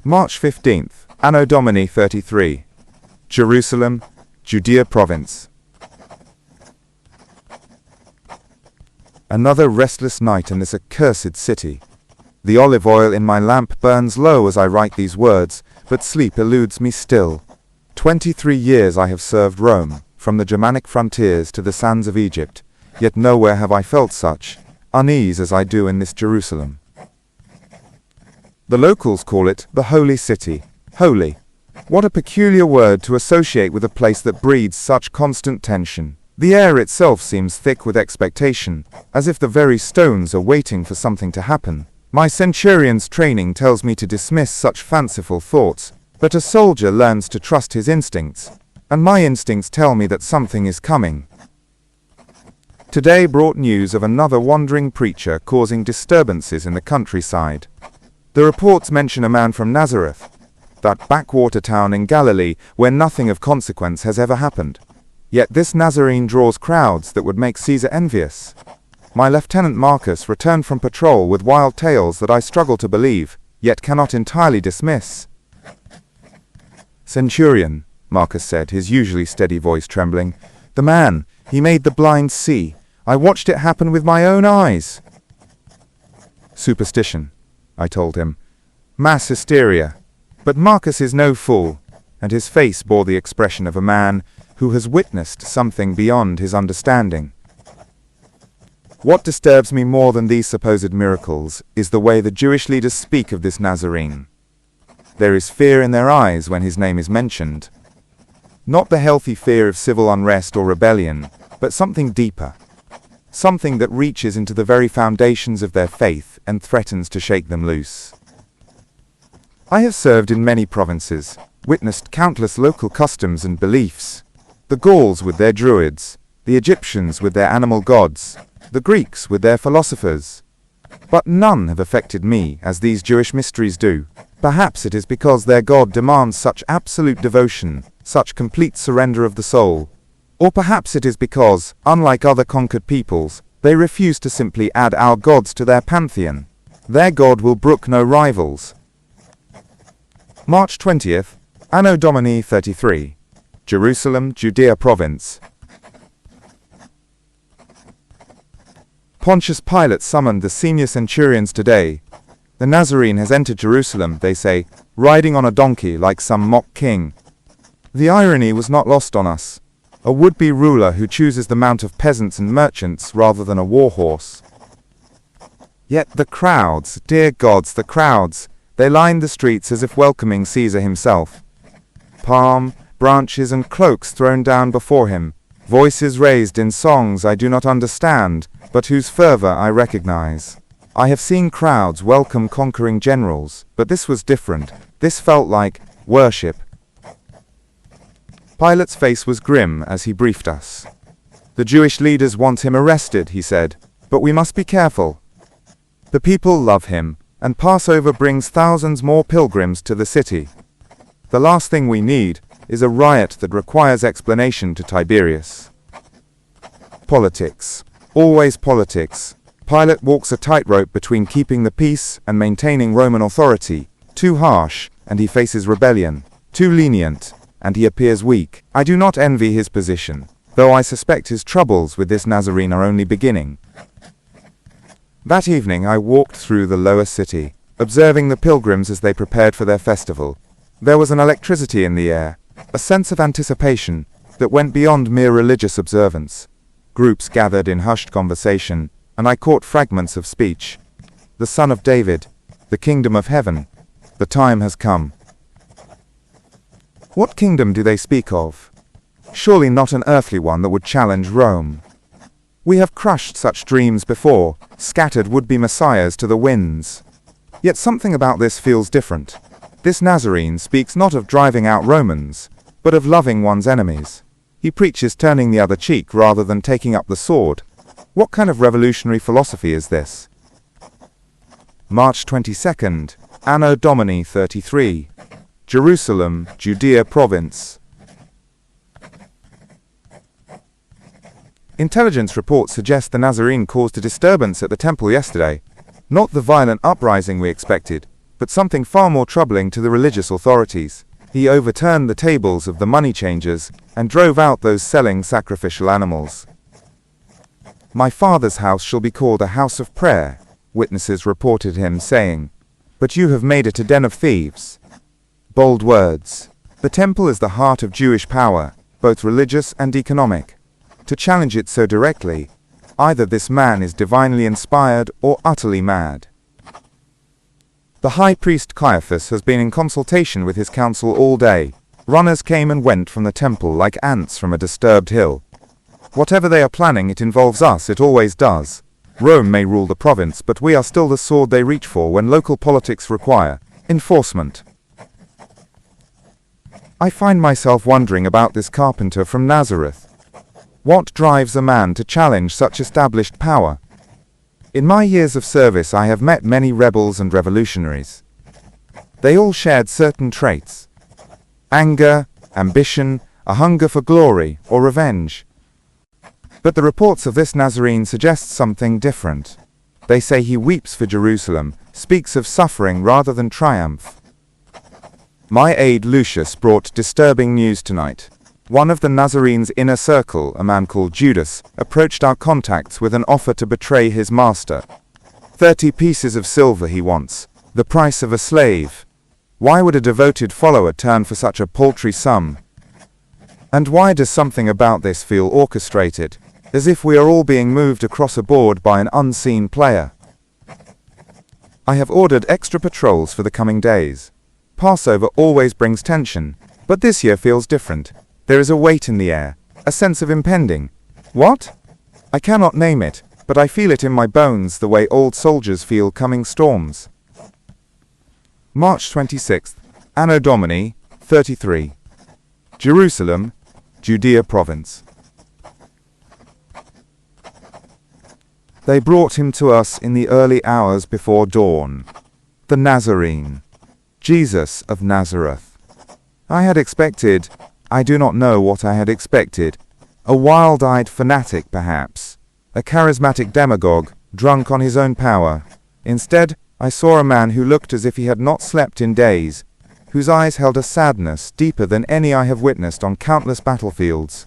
March 15th, Anno Domini 33. Jerusalem, Judea Province. Another restless night in this accursed city. The olive oil in my lamp burns low as I write these words, but sleep eludes me still. 23 years I have served Rome, from the Germanic frontiers to the sands of Egypt, yet nowhere have I felt such unease as I do in this Jerusalem. The locals call it the Holy City. Holy. What a peculiar word to associate with a place that breeds such constant tension. The air itself seems thick with expectation, as if the very stones are waiting for something to happen. My Centurion's training tells me to dismiss such fanciful thoughts, but a soldier learns to trust his instincts, and my instincts tell me that something is coming. Today brought news of another wandering preacher causing disturbances in the countryside. The reports mention a man from Nazareth, that backwater town in Galilee where nothing of consequence has ever happened. Yet this Nazarene draws crowds that would make Caesar envious. My Lieutenant Marcus returned from patrol with wild tales that I struggle to believe, yet cannot entirely dismiss. Centurion, Marcus said, his usually steady voice trembling. The man, he made the blind see. I watched it happen with my own eyes. Superstition, I told him. Mass hysteria. But Marcus is no fool, and his face bore the expression of a man who has witnessed something beyond his understanding. What disturbs me more than these supposed miracles is the way the Jewish leaders speak of this Nazarene. There is fear in their eyes when his name is mentioned. Not the healthy fear of civil unrest or rebellion, but something deeper. Something that reaches into the very foundations of their faith and threatens to shake them loose. I have served in many provinces, witnessed countless local customs and beliefs. The Gauls with their druids, the Egyptians with their animal gods, the Greeks with their philosophers. But none have affected me as these Jewish mysteries do. Perhaps it is because their God demands such absolute devotion, such complete surrender of the soul. Or perhaps it is because, unlike other conquered peoples, they refuse to simply add our gods to their pantheon. Their God will brook no rivals. March 20th, Anno Domini 33. Jerusalem, Judea Province. Pontius Pilate summoned the senior centurions today. The Nazarene has entered Jerusalem, they say, riding on a donkey like some mock king. The irony was not lost on us. A would-be ruler who chooses the mount of peasants and merchants rather than a war horse. Yet the crowds, dear gods, the crowds, they lined the streets as if welcoming Caesar himself. Palm, branches and cloaks thrown down before him, voices raised in songs I do not understand, but whose fervor I recognize. I have seen crowds welcome conquering generals, but this was different. This felt like worship. Pilate's face was grim as he briefed us. The Jewish leaders want him arrested, he said, but we must be careful. The people love him, and Passover brings thousands more pilgrims to the city. The last thing we need is a riot that requires explanation to Tiberius. Politics. Always politics. Pilate walks a tightrope between keeping the peace and maintaining Roman authority. Too harsh, and he faces rebellion. Too lenient, and he appears weak. I do not envy his position, though I suspect his troubles with this Nazarene are only beginning. That evening I walked through the lower city, observing the pilgrims as they prepared for their festival. There was an electricity in the air, a sense of anticipation that went beyond mere religious observance. Groups gathered in hushed conversation, and I caught fragments of speech. The Son of David, the kingdom of heaven, the time has come. What kingdom do they speak of? Surely not an earthly one that would challenge Rome. We have crushed such dreams before, scattered would-be messiahs to the winds. Yet something about this feels different. This Nazarene speaks not of driving out Romans, but of loving one's enemies. He preaches turning the other cheek rather than taking up the sword. What kind of revolutionary philosophy is this? March 22nd, Anno Domini 33. Jerusalem, Judea Province. Intelligence reports suggest the Nazarene caused a disturbance at the temple yesterday. Not the violent uprising we expected, but something far more troubling to the religious authorities. He overturned the tables of the money changers and drove out those selling sacrificial animals. "My Father's house shall be called a house of prayer," witnesses reported him saying, "but you have made it a den of thieves." Bold words. The temple is the heart of Jewish power, both religious and economic. To challenge it so directly, either this man is divinely inspired or utterly mad. The high priest Caiaphas has been in consultation with his council all day. Runners came and went from the temple like ants from a disturbed hill. Whatever they are planning, it involves us, it always does. Rome may rule the province, but we are still the sword they reach for when local politics require enforcement. I find myself wondering about this carpenter from Nazareth. What drives a man to challenge such established power? In my years of service, I have met many rebels and revolutionaries. They all shared certain traits: anger, ambition, a hunger for glory or revenge. But the reports of this Nazarene suggest something different. They say he weeps for Jerusalem, speaks of suffering rather than triumph. My aide Lucius brought disturbing news tonight. One of the Nazarene's inner circle, a man called Judas, approached our contacts with an offer to betray his master. 30 pieces of silver he wants, the price of a slave. Why would a devoted follower turn for such a paltry sum? And why does something about this feel orchestrated, as if we are all being moved across a board by an unseen player? I have ordered extra patrols for the coming days. Passover always brings tension, but this year feels different. There is a weight in the air, a sense of impending. What? I cannot name it, but I feel it in my bones the way old soldiers feel coming storms. March 26th, Anno Domini, 33. Jerusalem, Judea Province. They brought him to us in the early hours before dawn. The Nazarene, Jesus of Nazareth. I had expected, I do not know what I had expected, a wild-eyed fanatic perhaps, a charismatic demagogue, drunk on his own power. Instead, I saw a man who looked as if he had not slept in days, whose eyes held a sadness deeper than any I have witnessed on countless battlefields.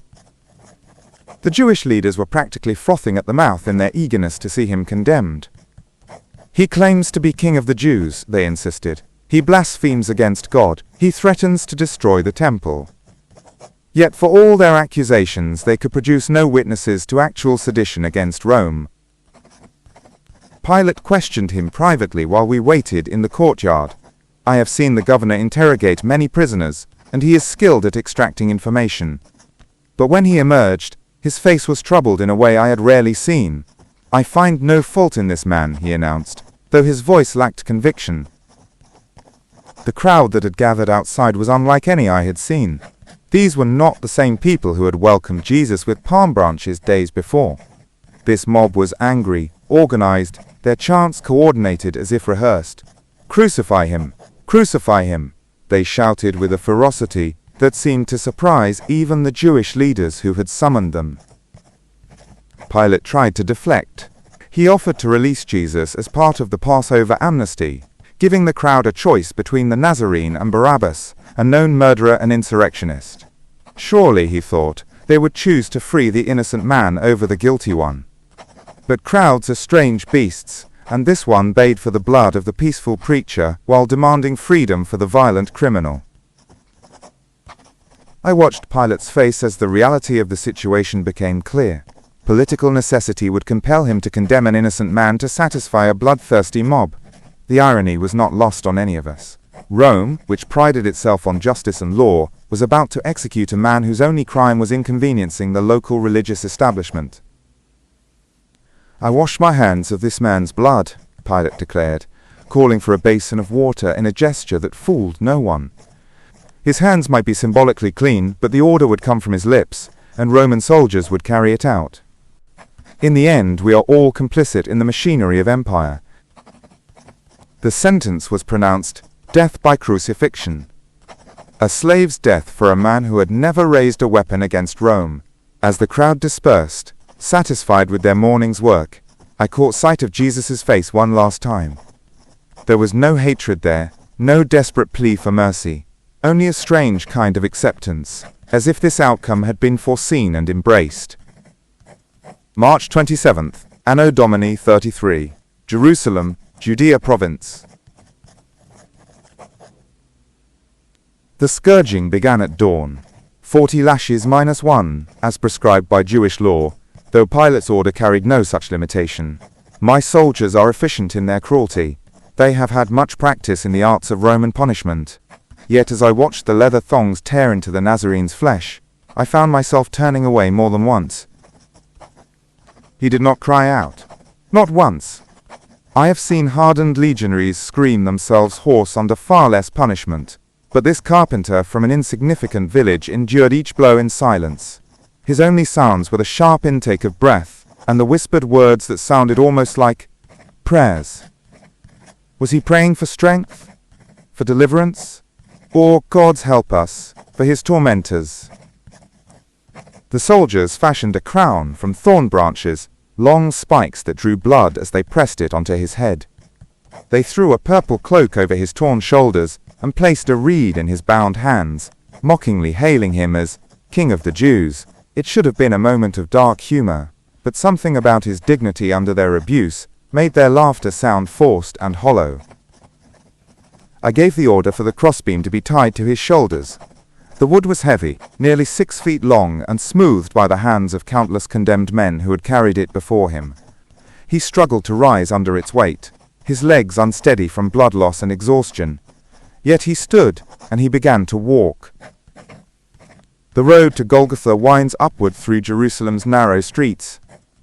The Jewish leaders were practically frothing at the mouth in their eagerness to see him condemned. "He claims to be king of the Jews," they insisted. "He blasphemes against God. He threatens to destroy the temple." Yet for all their accusations, they could produce no witnesses to actual sedition against Rome. Pilate questioned him privately while we waited in the courtyard. I have seen the governor interrogate many prisoners, and he is skilled at extracting information. But when he emerged, his face was troubled in a way I had rarely seen. "I find no fault in this man," he announced, though his voice lacked conviction. The crowd that had gathered outside was unlike any I had seen. These were not the same people who had welcomed Jesus with palm branches days before. This mob was angry, organized, their chants coordinated as if rehearsed. "Crucify him! Crucify him!" they shouted with a ferocity that seemed to surprise even the Jewish leaders who had summoned them. Pilate tried to deflect. He offered to release Jesus as part of the Passover amnesty, giving the crowd a choice between the Nazarene and Barabbas, a known murderer and insurrectionist. Surely, he thought, they would choose to free the innocent man over the guilty one. But crowds are strange beasts, and this one bayed for the blood of the peaceful preacher while demanding freedom for the violent criminal. I watched Pilate's face as the reality of the situation became clear. Political necessity would compel him to condemn an innocent man to satisfy a bloodthirsty mob. The irony was not lost on any of us. Rome, which prided itself on justice and law, was about to execute a man whose only crime was inconveniencing the local religious establishment. "I wash my hands of this man's blood," Pilate declared, calling for a basin of water in a gesture that fooled no one. His hands might be symbolically clean, but the order would come from his lips, and Roman soldiers would carry it out. In the end, we are all complicit in the machinery of empire. The sentence was pronounced, death by crucifixion. A slave's death for a man who had never raised a weapon against Rome. As the crowd dispersed, satisfied with their morning's work, I caught sight of Jesus' face one last time. There was no hatred there, no desperate plea for mercy, only a strange kind of acceptance, as if this outcome had been foreseen and embraced. March 27th, Anno Domini 33, Jerusalem, Judea Province. The scourging began at dawn, 40 lashes minus 1, as prescribed by Jewish law, though Pilate's order carried no such limitation. My soldiers are efficient in their cruelty. They have had much practice in the arts of Roman punishment. Yet as I watched the leather thongs tear into the Nazarene's flesh, I found myself turning away more than once. He did not cry out. Not once. I have seen hardened legionaries scream themselves hoarse under far less punishment, but this carpenter from an insignificant village endured each blow in silence. His only sounds were the sharp intake of breath, and the whispered words that sounded almost like prayers. Was he praying for strength? For deliverance? Or, God's help us, for his tormentors? The soldiers fashioned a crown from thorn branches, long spikes that drew blood as they pressed it onto his head. They threw a purple cloak over his torn shoulders and placed a reed in his bound hands, mockingly hailing him as King of the Jews. It should have been a moment of dark humor, but something about his dignity under their abuse made their laughter sound forced and hollow. I gave the order for the crossbeam to be tied to his shoulders. The wood was heavy, nearly 6 feet long, and smoothed by the hands of countless condemned men who had carried it before him. He struggled to rise under its weight, his legs unsteady from blood loss and exhaustion. Yet he stood, and he began to walk. The road to Golgotha winds upward through Jerusalem's narrow streets.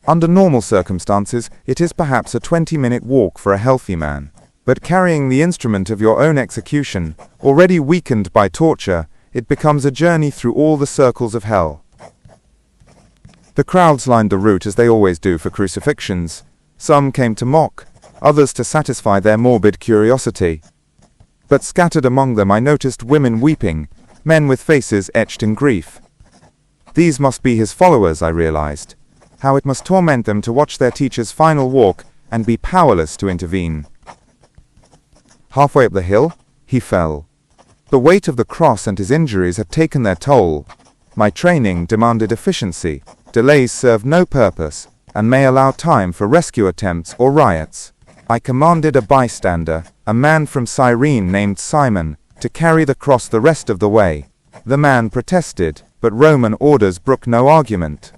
Under normal circumstances, it is perhaps a 20-minute walk for a healthy man. But carrying the instrument of your own execution, already weakened by torture, it becomes a journey through all the circles of hell. The crowds lined the route as they always do for crucifixions. Some came to mock, others to satisfy their morbid curiosity. But scattered among them I noticed women weeping, men with faces etched in grief. These must be his followers, I realized. How it must torment them to watch their teacher's final walk and be powerless to intervene. Halfway up the hill, he fell. The weight of the cross and his injuries had taken their toll. My training demanded efficiency. Delays serve no purpose, and may allow time for rescue attempts or riots. I commanded a bystander, a man from Cyrene named Simon, to carry the cross the rest of the way. The man protested, but Roman orders brook no argument.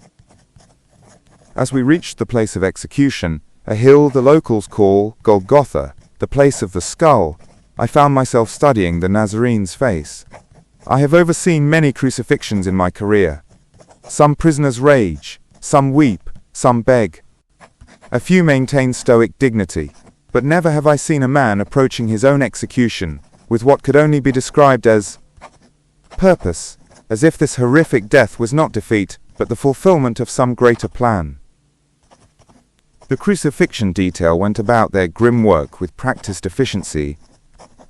As we reached the place of execution, a hill the locals call Golgotha, the place of the skull, I found myself studying the Nazarene's face. I have overseen many crucifixions in my career. Some prisoners rage, some weep, some beg. A few maintain stoic dignity, but never have I seen a man approaching his own execution with what could only be described as purpose, as if this horrific death was not defeat, but the fulfillment of some greater plan. The crucifixion detail went about their grim work with practiced efficiency.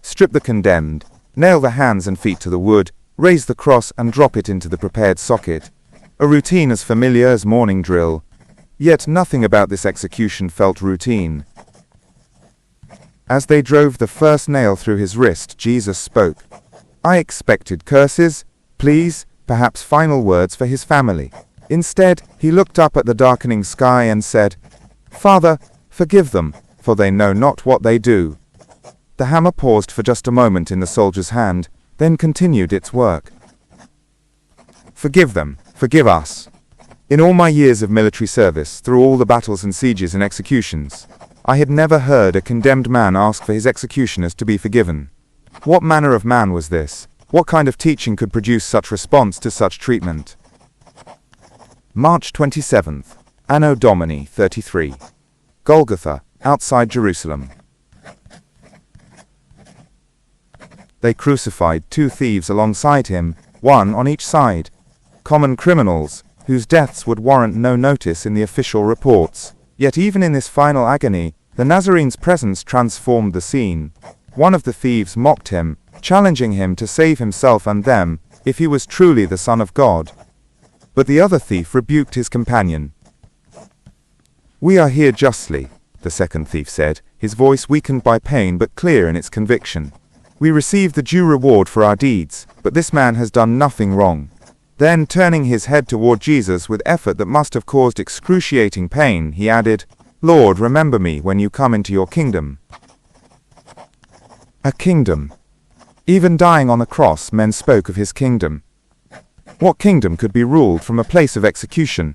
Strip the condemned, nail the hands and feet to the wood, raise the cross and drop it into the prepared socket. A routine as familiar as morning drill. Yet nothing about this execution felt routine. As they drove the first nail through his wrist, Jesus spoke. I expected curses, pleas, perhaps final words for his family. Instead, he looked up at the darkening sky and said, Father, forgive them, for they know not what they do. The hammer paused for just a moment in the soldier's hand, then continued its work. Forgive them, forgive us. In all my years of military service, through all the battles and sieges and executions, I had never heard a condemned man ask for his executioners to be forgiven. What manner of man was this? What kind of teaching could produce such response to such treatment? March 27th, Anno Domini 33. Golgotha, outside Jerusalem. They crucified 2 thieves alongside him, one on each side. Common criminals, whose deaths would warrant no notice in the official reports. Yet even in this final agony, the Nazarene's presence transformed the scene. One of the thieves mocked him, challenging him to save himself and them, if he was truly the Son of God. But the other thief rebuked his companion. We are here justly, the second thief said. his voice weakened by pain but clear in its conviction. "We receive the due reward for our deeds, but this man has done nothing wrong." Then, turning his head toward Jesus with effort that must have caused excruciating pain, he added, "Lord, remember me when you come into your kingdom." A kingdom. Even dying on the cross, men spoke of his kingdom. What kingdom could be ruled from a place of execution?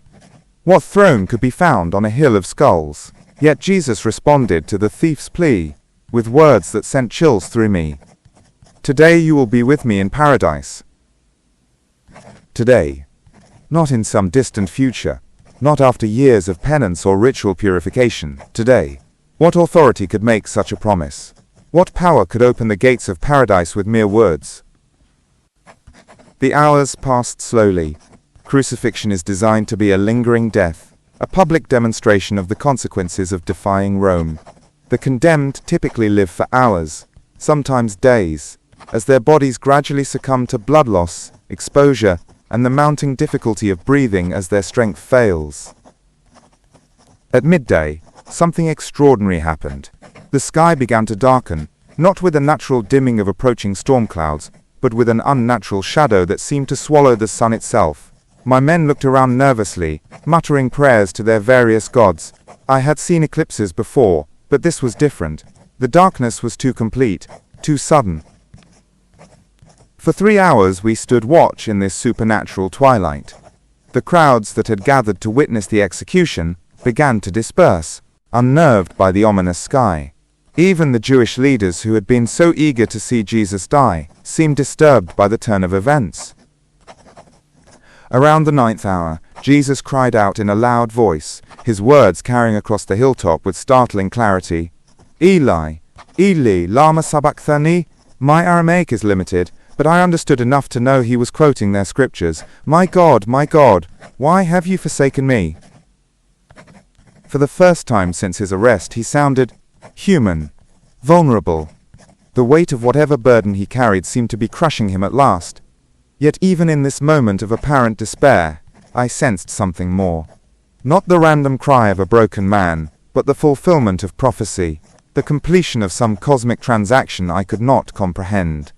What throne could be found on a hill of skulls? Yet Jesus responded to the thief's plea with words that sent chills through me. "Today you will be with me in paradise." Today. Not in some distant future. Not after years of penance or ritual purification. Today. What authority could make such a promise? What power could open the gates of paradise with mere words? The hours passed slowly. Crucifixion is designed to be a lingering death, a public demonstration of the consequences of defying Rome. The condemned typically live for hours, sometimes days, as their bodies gradually succumb to blood loss, exposure, and the mounting difficulty of breathing as their strength fails. At midday, something extraordinary happened. The sky began to darken, not with a natural dimming of approaching storm clouds, but with an unnatural shadow that seemed to swallow the sun itself. My men looked around nervously, muttering prayers to their various gods. I had seen eclipses before, but this was different. The darkness was too complete, too sudden. For 3 hours we stood watch in this supernatural twilight. The crowds that had gathered to witness the execution began to disperse, unnerved by the ominous sky. Even the Jewish leaders who had been so eager to see Jesus die seemed disturbed by the turn of events. Around the 9th hour, Jesus cried out in a loud voice, his words carrying across the hilltop with startling clarity, "Eli, Eli, lama sabachthani?" My Aramaic is limited, but I understood enough to know he was quoting their scriptures. My God, why have you forsaken me?" For the first time since his arrest, he sounded human, vulnerable. The weight of whatever burden he carried seemed to be crushing him at last. Yet even in this moment of apparent despair, I sensed something more. Not the random cry of a broken man, but the fulfillment of prophecy, the completion of some cosmic transaction I could not comprehend.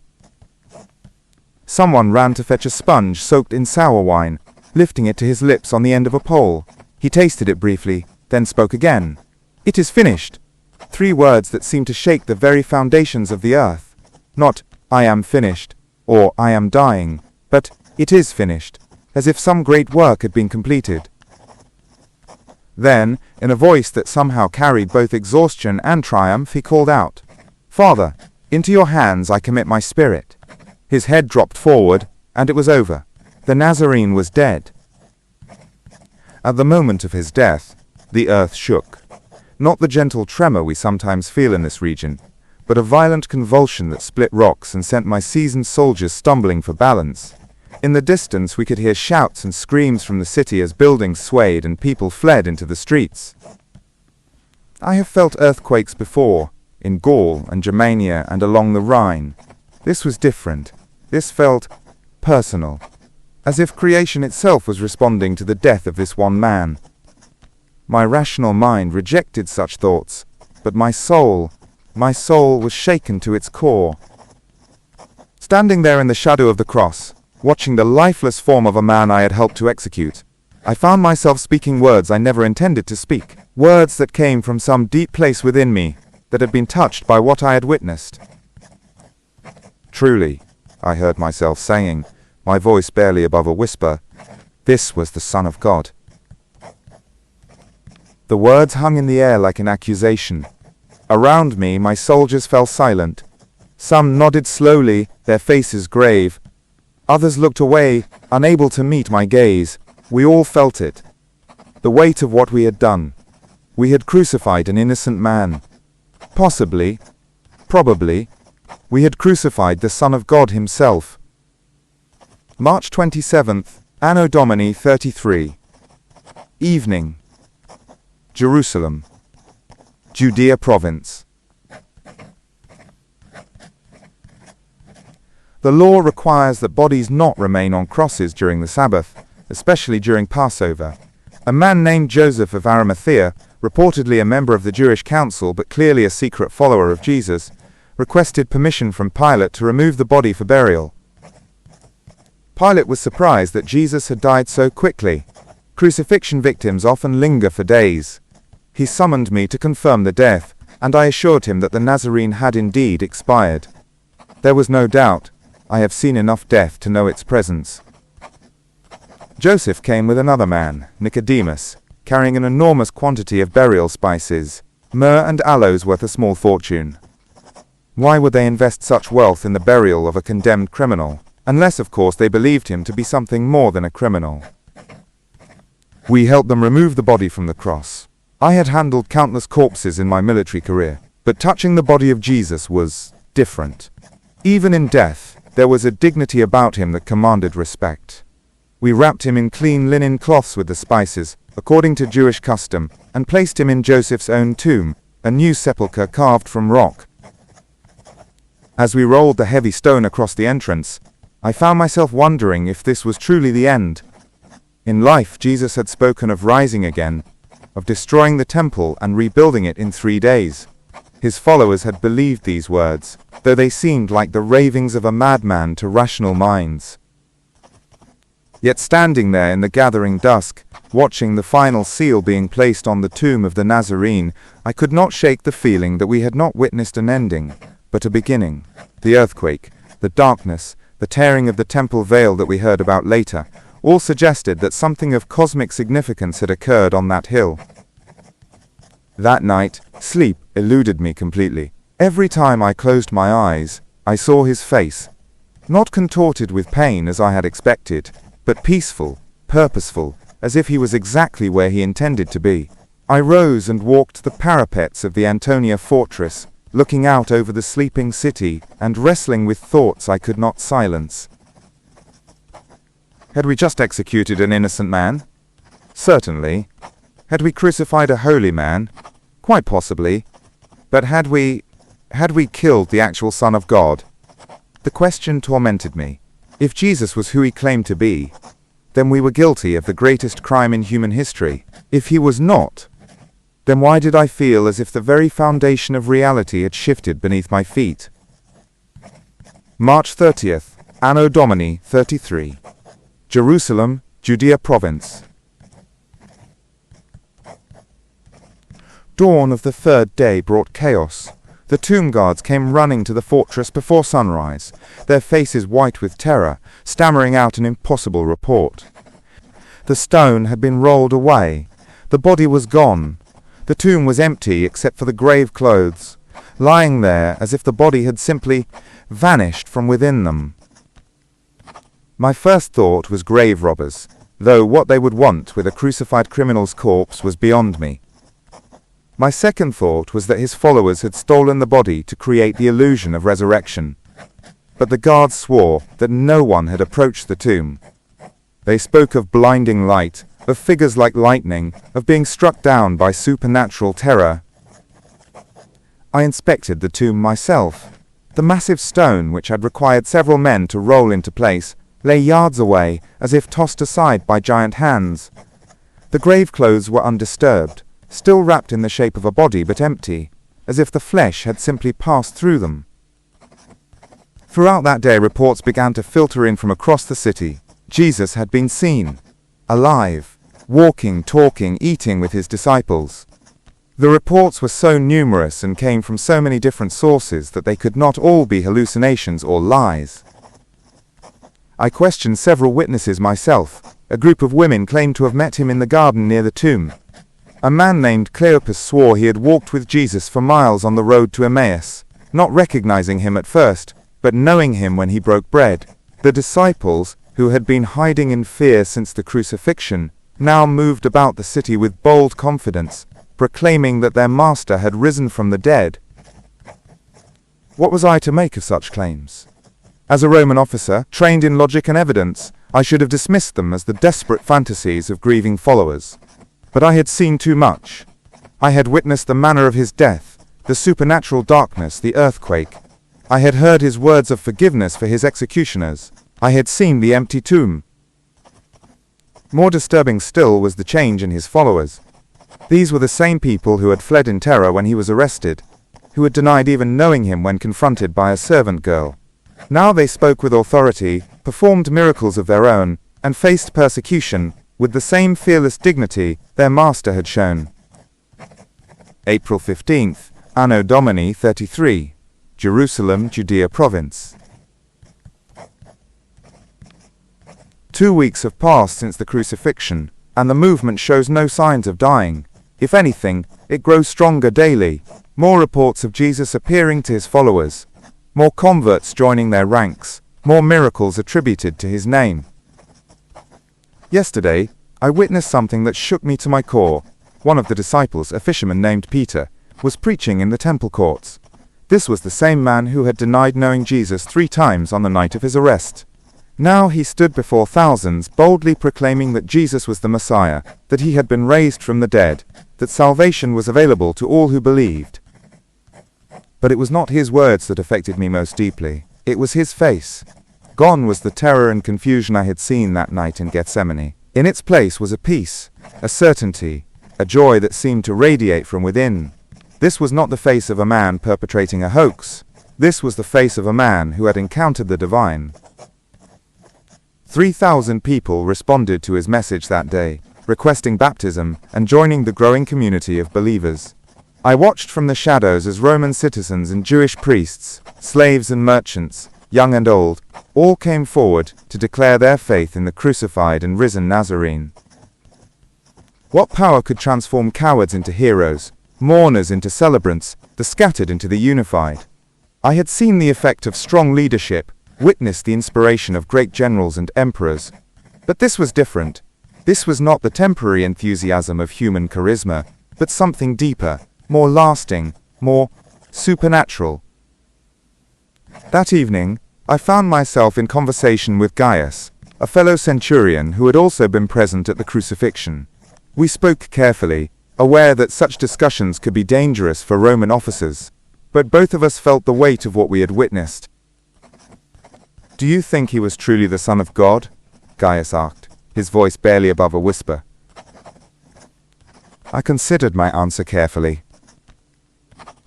Someone ran to fetch a sponge soaked in sour wine, lifting it to his lips on the end of a pole. He tasted it briefly, then spoke again. "It is finished." 3 words that seemed to shake the very foundations of the earth. Not, "I am finished," or "I am dying," but "It is finished," as if some great work had been completed. Then, in a voice that somehow carried both exhaustion and triumph, he called out, "Father, into your hands I commit my spirit." His head dropped forward, and it was over. The Nazarene was dead. At the moment of his death, the earth shook. Not the gentle tremor we sometimes feel in this region, but a violent convulsion that split rocks and sent my seasoned soldiers stumbling for balance. In the distance we could hear shouts and screams from the city as buildings swayed and people fled into the streets. I have felt earthquakes before, in Gaul and Germania and along the Rhine. This was different. This felt personal, as if creation itself was responding to the death of this one man. My rational mind rejected such thoughts, but my soul was shaken to its core. Standing there in the shadow of the cross, watching the lifeless form of a man I had helped to execute, I found myself speaking words I never intended to speak, words that came from some deep place within me that had been touched by what I had witnessed. "Truly," I heard myself saying, my voice barely above a whisper, "this was the Son of God." The words hung in the air like an accusation. Around me, my soldiers fell silent. Some nodded slowly, their faces grave. Others looked away, unable to meet my gaze. We all felt it. The weight of what we had done. We had crucified an innocent man. Possibly, probably, we had crucified the Son of God himself. March 27th, Anno Domini 33. Evening. Jerusalem, Judea Province. The law requires that bodies not remain on crosses during the Sabbath, especially during Passover. A man named Joseph of Arimathea reportedly a member of the Jewish council but clearly a secret follower of Jesus, requested permission from Pilate to remove the body for burial. Pilate was surprised that Jesus had died so quickly. Crucifixion victims often linger for days. He summoned me to confirm the death, and I assured him that the Nazarene had indeed expired. There was no doubt. I have seen enough death to know its presence. Joseph came with another man, Nicodemus, carrying an enormous quantity of burial spices, myrrh and aloes worth a small fortune. Why would they invest such wealth in the burial of a condemned criminal, unless of course they believed him to be something more than a criminal? We helped them remove the body from the cross. I had handled countless corpses in my military career, but touching the body of Jesus was different. Even in death, there was a dignity about him that commanded respect. We wrapped him in clean linen cloths with the spices, according to Jewish custom, and placed him in Joseph's own tomb, a new sepulchre carved from rock. As we rolled the heavy stone across the entrance, I found myself wondering if this was truly the end. In life, Jesus had spoken of rising again, of destroying the temple and rebuilding it in 3 days. His followers had believed these words, though they seemed like the ravings of a madman to rational minds. Yet standing there in the gathering dusk, watching the final seal being placed on the tomb of the Nazarene, I could not shake the feeling that we had not witnessed an ending, but a beginning. The earthquake, the darkness, the tearing of the temple veil that we heard about later, all suggested that something of cosmic significance had occurred on that hill. That night, sleep eluded me completely. Every time I closed my eyes, I saw his face, not contorted with pain as I had expected, but peaceful, purposeful, as if he was exactly where he intended to be. I rose and walked the parapets of the Antonia fortress, looking out over the sleeping city and wrestling with thoughts I could not silence. Had we just executed an innocent man? Certainly. Had we crucified a holy man? Quite possibly. But had we killed the actual Son of God? The question tormented me. If Jesus was who he claimed to be, then we were guilty of the greatest crime in human history. If he was not, then why did I feel as if the very foundation of reality had shifted beneath my feet? March 30th, Anno Domini 33. Jerusalem, Judea Province. Dawn of the third day brought chaos. The tomb guards came running to the fortress before sunrise, their faces white with terror, stammering out an impossible report. The stone had been rolled away. The body was gone. The tomb was empty except for the grave clothes, lying there as if the body had simply vanished from within them. My first thought was grave robbers, though what they would want with a crucified criminal's corpse was beyond me. My second thought was that his followers had stolen the body to create the illusion of resurrection. But the guards swore that no one had approached the tomb. They spoke of blinding light, of figures like lightning, of being struck down by supernatural terror. I inspected the tomb myself. The massive stone, which had required several men to roll into place, lay yards away, as if tossed aside by giant hands. The grave clothes were undisturbed, still wrapped in the shape of a body but empty, as if the flesh had simply passed through them. Throughout that day, reports began to filter in from across the city. Jesus had been seen, alive, walking, talking, eating with his disciples. The reports were so numerous and came from so many different sources that they could not all be hallucinations or lies. I questioned several witnesses myself. A group of women claimed to have met him in the garden near the tomb. A man named Cleopas swore he had walked with Jesus for miles on the road to Emmaus, not recognizing him at first, but knowing him when he broke bread. The disciples, who had been hiding in fear since the crucifixion, now moved about the city with bold confidence, proclaiming that their master had risen from the dead. What was I to make of such claims? As a Roman officer, trained in logic and evidence, I should have dismissed them as the desperate fantasies of grieving followers. But I had seen too much. I had witnessed the manner of his death, the supernatural darkness, the earthquake. I had heard his words of forgiveness for his executioners. I had seen the empty tomb. More disturbing still was the change in his followers. These were the same people who had fled in terror when he was arrested, who had denied even knowing him when confronted by a servant girl. Now they spoke with authority, performed miracles of their own, and faced persecution with the same fearless dignity their master had shown. April 15th, Anno Domini 33, Jerusalem, Judea Province. 2 weeks have passed since the crucifixion, and the movement shows no signs of dying. If anything, it grows stronger daily. More reports of Jesus appearing to his followers, more converts joining their ranks, more miracles attributed to his name. Yesterday, I witnessed something that shook me to my core. One of the disciples, a fisherman named Peter, was preaching in the temple courts. This was the same man who had denied knowing Jesus 3 times on the night of his arrest. Now he stood before thousands, boldly proclaiming that Jesus was the Messiah, that he had been raised from the dead, that salvation was available to all who believed. But it was not his words that affected me most deeply. It was his face. Gone was the terror and confusion I had seen that night in Gethsemane. In its place was a peace, a certainty, a joy that seemed to radiate from within. This was not the face of a man perpetrating a hoax. This was the face of a man who had encountered the divine. 3,000 people responded to his message that day, requesting baptism and joining the growing community of believers. I watched from the shadows as Roman citizens and Jewish priests, slaves and merchants, young and old, all came forward to declare their faith in the crucified and risen Nazarene. What power could transform cowards into heroes, mourners into celebrants, the scattered into the unified? I had seen the effect of strong leadership, witnessed the inspiration of great generals and emperors. But this was different. This was not the temporary enthusiasm of human charisma, but something deeper, more lasting, more supernatural. That evening, I found myself in conversation with Gaius, a fellow centurion who had also been present at the crucifixion. We spoke carefully, aware that such discussions could be dangerous for Roman officers, but both of us felt the weight of what we had witnessed. "Do you think he was truly the Son of God?" Gaius asked, his voice barely above a whisper. I considered my answer carefully.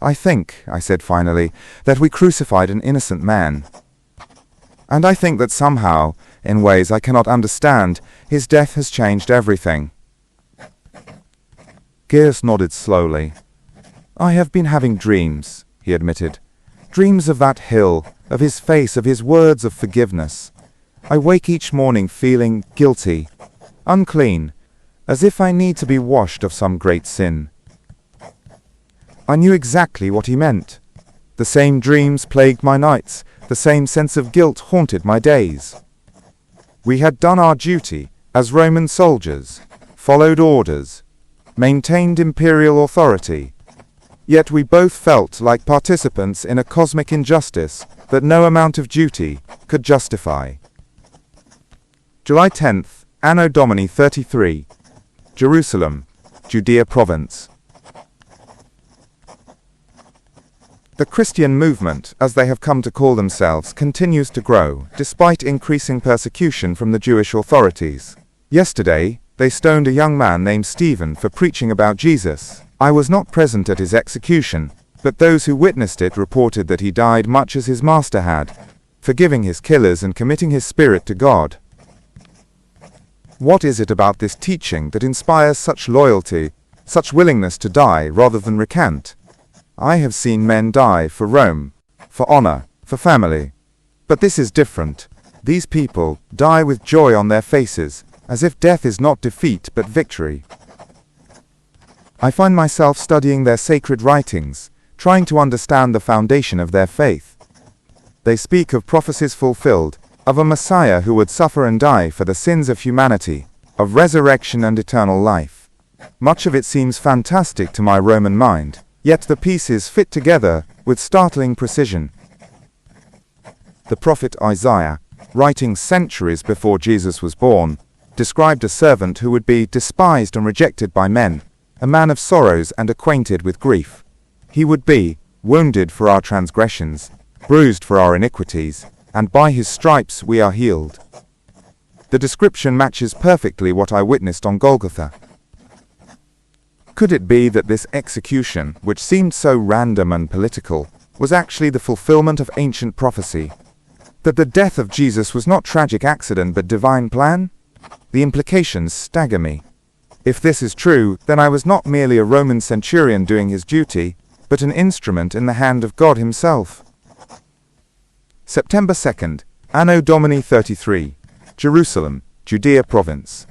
"I think," I said finally, "that we crucified an innocent man. And I think that somehow, in ways I cannot understand, his death has changed everything." Gaius nodded slowly. "I have been having dreams," he admitted. "Dreams of that hill, of his face, of his words of forgiveness. I wake each morning feeling guilty, unclean, as if I need to be washed of some great sin." I knew exactly what he meant. The same dreams plagued my nights, the same sense of guilt haunted my days. We had done our duty as Roman soldiers, followed orders, maintained imperial authority, yet we both felt like participants in a cosmic injustice that no amount of duty could justify. July 10th, Anno Domini 33, Jerusalem, Judea Province. The Christian movement, as they have come to call themselves, continues to grow, despite increasing persecution from the Jewish authorities. Yesterday, they stoned a young man named Stephen for preaching about Jesus. I was not present at his execution, but those who witnessed it reported that he died much as his master had, forgiving his killers and committing his spirit to God. What is it about this teaching that inspires such loyalty, such willingness to die rather than recant? I have seen men die for Rome, for honor, for family. But this is different. These people die with joy on their faces, as if death is not defeat but victory. I find myself studying their sacred writings, trying to understand the foundation of their faith. They speak of prophecies fulfilled, of a Messiah who would suffer and die for the sins of humanity, of resurrection and eternal life. Much of it seems fantastic to my Roman mind, yet the pieces fit together with startling precision. The prophet Isaiah, writing centuries before Jesus was born, described a servant who would be despised and rejected by men, a man of sorrows and acquainted with grief. He would be wounded for our transgressions, bruised for our iniquities, and by his stripes we are healed. The description matches perfectly what I witnessed on Golgotha. Could it be that this execution, which seemed so random and political, was actually the fulfillment of ancient prophecy? That the death of Jesus was not tragic accident but divine plan? The implications stagger me. If this is true, then I was not merely a Roman centurion doing his duty, but an instrument in the hand of God himself. September 2nd, Anno Domini 33, Jerusalem, Judea Province.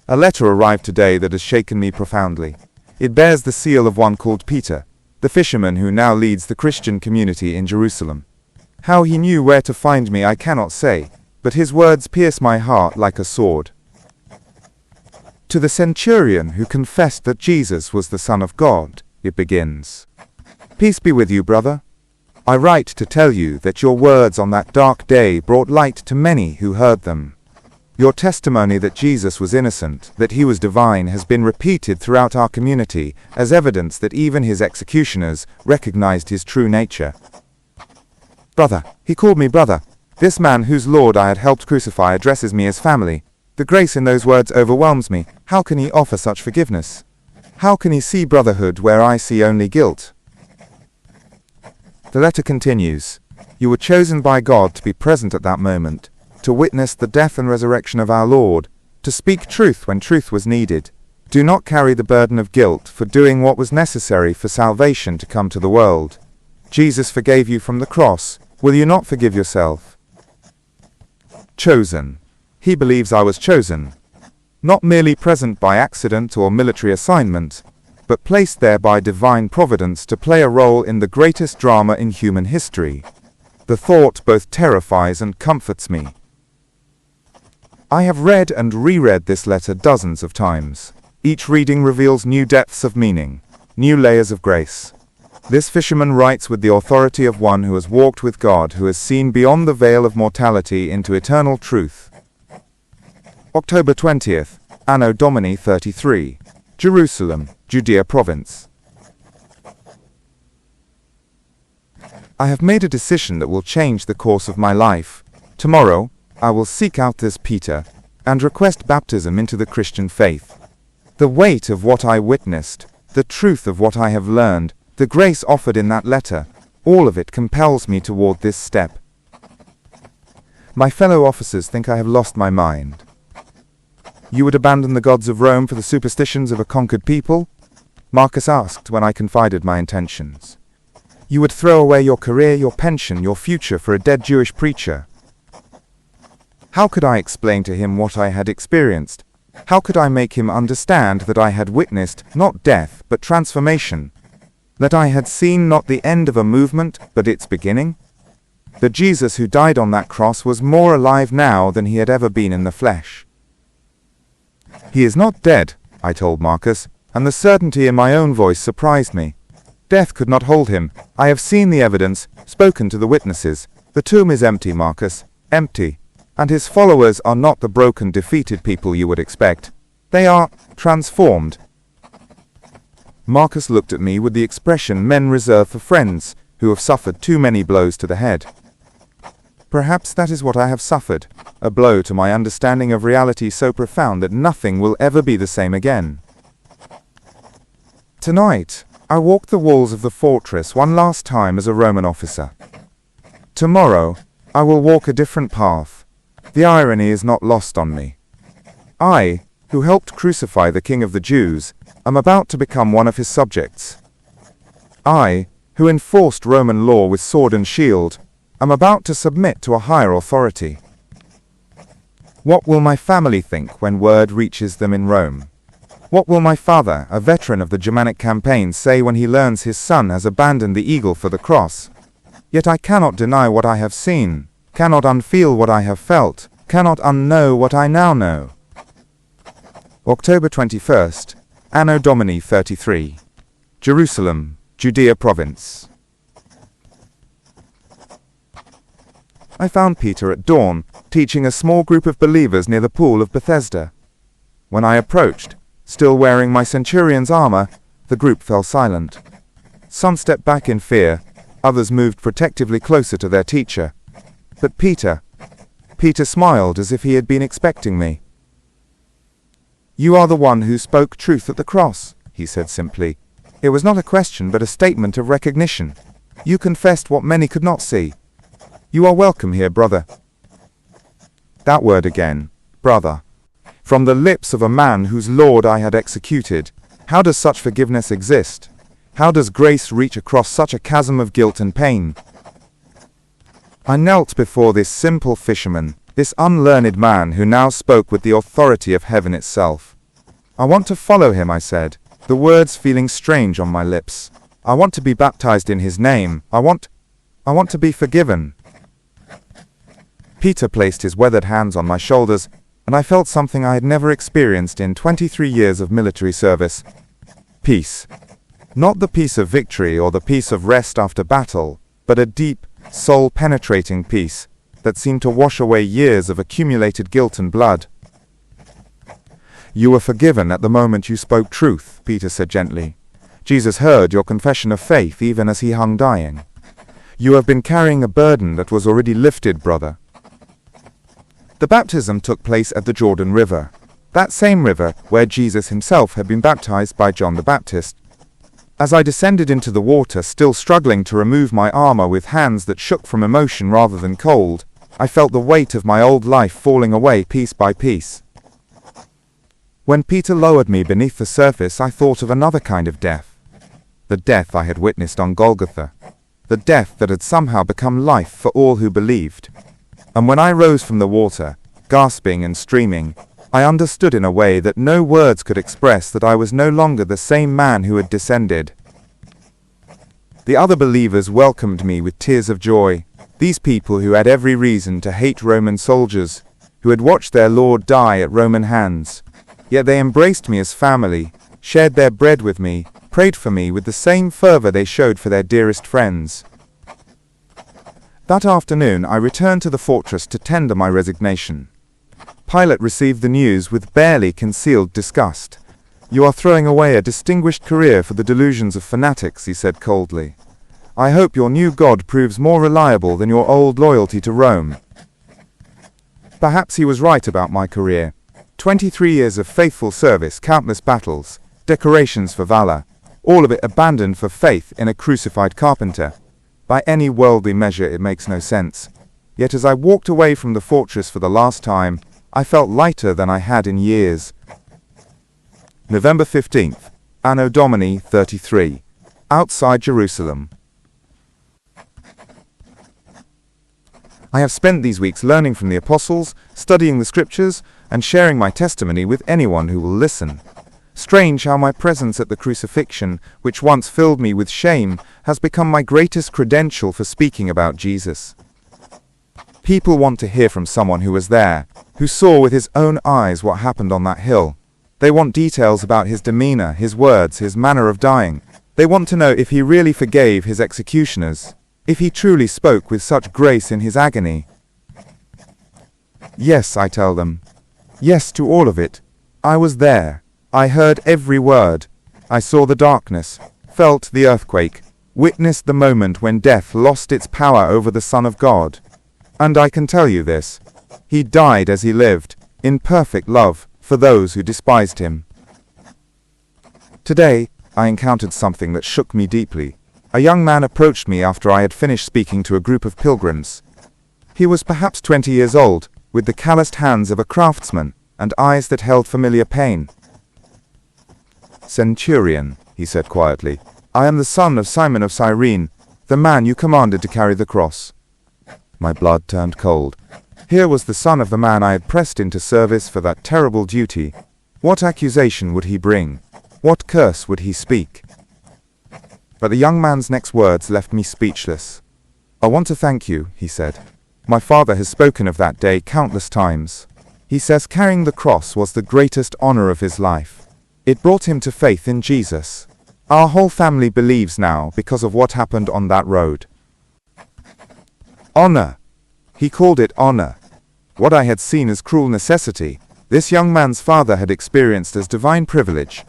A letter arrived today that has shaken me profoundly. It bears the seal of one called Peter, the fisherman who now leads the Christian community in Jerusalem. How he knew where to find me I cannot say, but his words pierce my heart like a sword. To the centurion who confessed that Jesus was the Son of God, it begins. Peace be with you, brother. I write to tell you that your words on that dark day brought light to many who heard them. Your testimony that Jesus was innocent, that he was divine, has been repeated throughout our community as evidence that even his executioners recognized his true nature. Brother, he called me brother. This man whose Lord I had helped crucify addresses me as family. The grace in those words overwhelms me. How can he offer such forgiveness? How can he see brotherhood where I see only guilt? The letter continues. You were chosen by God to be present at that moment, to witness the death and resurrection of our Lord, to speak truth when truth was needed. Do not carry the burden of guilt for doing what was necessary for salvation to come to the world. Jesus forgave you from the cross. Will you not forgive yourself? Chosen. He believes I was chosen. Not merely present by accident or military assignment, but placed there by divine providence to play a role in the greatest drama in human history. The thought both terrifies and comforts me. I have read and reread this letter dozens of times. Each reading reveals new depths of meaning, new layers of grace. This fisherman writes with the authority of one who has walked with God, who has seen beyond the veil of mortality into eternal truth. October 20th, Anno Domini 33, Jerusalem, Judea Province. I have made a decision that will change the course of my life. Tomorrow, I will seek out this Peter and request baptism into the Christian faith. The weight of what I witnessed, the truth of what I have learned, the grace offered in that letter, all of it compels me toward this step. My fellow officers think I have lost my mind. You would abandon the gods of Rome for the superstitions of a conquered people? Marcus asked when I confided my intentions. You would throw away your career, your pension, your future for a dead Jewish preacher. How could I explain to him what I had experienced? How could I make him understand that I had witnessed not death but transformation? That I had seen not the end of a movement but its beginning? That Jesus who died on that cross was more alive now than he had ever been in the flesh. He is not dead, I told Marcus, and the certainty in my own voice surprised me. Death could not hold him. I have seen the evidence, spoken to the witnesses. The tomb is empty, Marcus, empty. And his followers are not the broken, defeated people you would expect. They are transformed. Marcus looked at me with the expression men reserve for friends who have suffered too many blows to the head. Perhaps that is what I have suffered, a blow to my understanding of reality so profound that nothing will ever be the same again. Tonight, I walked the walls of the fortress one last time as a Roman officer. Tomorrow, I will walk a different path. The irony is not lost on me. I, who helped crucify the King of the Jews, am about to become one of his subjects. I, who enforced Roman law with sword and shield, am about to submit to a higher authority. What will my family think when word reaches them in Rome? What will my father, a veteran of the Germanic campaign, say when he learns his son has abandoned the eagle for the cross? Yet I cannot deny what I have seen, cannot unfeel what I have felt, cannot unknow what I now know. October 21st, Anno Domini 33, Jerusalem, Judea Province. I found Peter at dawn, teaching a small group of believers near the pool of Bethesda. When I approached, still wearing my centurion's armor, the group fell silent. Some stepped back in fear, others moved protectively closer to their teacher. But Peter smiled as if he had been expecting me. "You are the one who spoke truth at the cross," he said simply. It was not a question but a statement of recognition. You confessed what many could not see. You are welcome here, brother. That word again, brother. From the lips of a man whose Lord I had executed. How does such forgiveness exist? How does grace reach across such a chasm of guilt and pain? I knelt before this simple fisherman, this unlearned man who now spoke with the authority of heaven itself. "I want to follow him," I said, the words feeling strange on my lips. "I want to be baptized in his name. I want to be forgiven." Peter placed his weathered hands on my shoulders, and I felt something I had never experienced in 23 years of military service. Peace. Not the peace of victory or the peace of rest after battle, but a deep, soul-penetrating peace that seemed to wash away years of accumulated guilt and blood. "You were forgiven at the moment you spoke truth," Peter said gently. "Jesus heard your confession of faith even as he hung dying. You have been carrying a burden that was already lifted, brother." The baptism took place at the Jordan River, that same river where Jesus himself had been baptized by John the Baptist. As I descended into the water, still struggling to remove my armor with hands that shook from emotion rather than cold, I felt the weight of my old life falling away piece by piece. When Peter lowered me beneath the surface, I thought of another kind of death. The death I had witnessed on Golgotha. The death that had somehow become life for all who believed. And when I rose from the water, gasping and streaming, I understood in a way that no words could express that I was no longer the same man who had descended. The other believers welcomed me with tears of joy, these people who had every reason to hate Roman soldiers, who had watched their Lord die at Roman hands. Yet they embraced me as family, shared their bread with me, prayed for me with the same fervor they showed for their dearest friends. That afternoon I returned to the fortress to tender my resignation. Pilate received the news with barely concealed disgust. "You are throwing away a distinguished career for the delusions of fanatics," he said coldly. "I hope your new God proves more reliable than your old loyalty to Rome." Perhaps he was right about my career. 23 years of faithful service, countless battles, decorations for valor, all of it abandoned for faith in a crucified carpenter. By any worldly measure it makes no sense. Yet as I walked away from the fortress for the last time, I felt lighter than I had in years. November 15th, Anno Domini 33, outside Jerusalem. I have spent these weeks learning from the apostles, studying the scriptures, and sharing my testimony with anyone who will listen. Strange how my presence at the crucifixion, which once filled me with shame, has become my greatest credential for speaking about Jesus. People want to hear from someone who was there, who saw with his own eyes what happened on that hill. They want details about his demeanor, his words, his manner of dying. They want to know if he really forgave his executioners, if he truly spoke with such grace in his agony. Yes, I tell them. Yes to all of it. I was there. I heard every word. I saw the darkness, felt the earthquake, witnessed the moment when death lost its power over the Son of God. And I can tell you this. He died as he lived, in perfect love, for those who despised him. Today, I encountered something that shook me deeply. A young man approached me after I had finished speaking to a group of pilgrims. He was perhaps 20 years old, with the calloused hands of a craftsman, and eyes that held familiar pain. "Centurion," he said quietly, "I am the son of Simon of Cyrene, the man you commanded to carry the cross." My blood turned cold. Here was the son of the man I had pressed into service for that terrible duty. What accusation would he bring? What curse would he speak? But the young man's next words left me speechless. "I want to thank you," he said. "My father has spoken of that day countless times. He says carrying the cross was the greatest honor of his life. It brought him to faith in Jesus. Our whole family believes now because of what happened on that road." Honor. He called it honor. What I had seen as cruel necessity, this young man's father had experienced as divine privilege.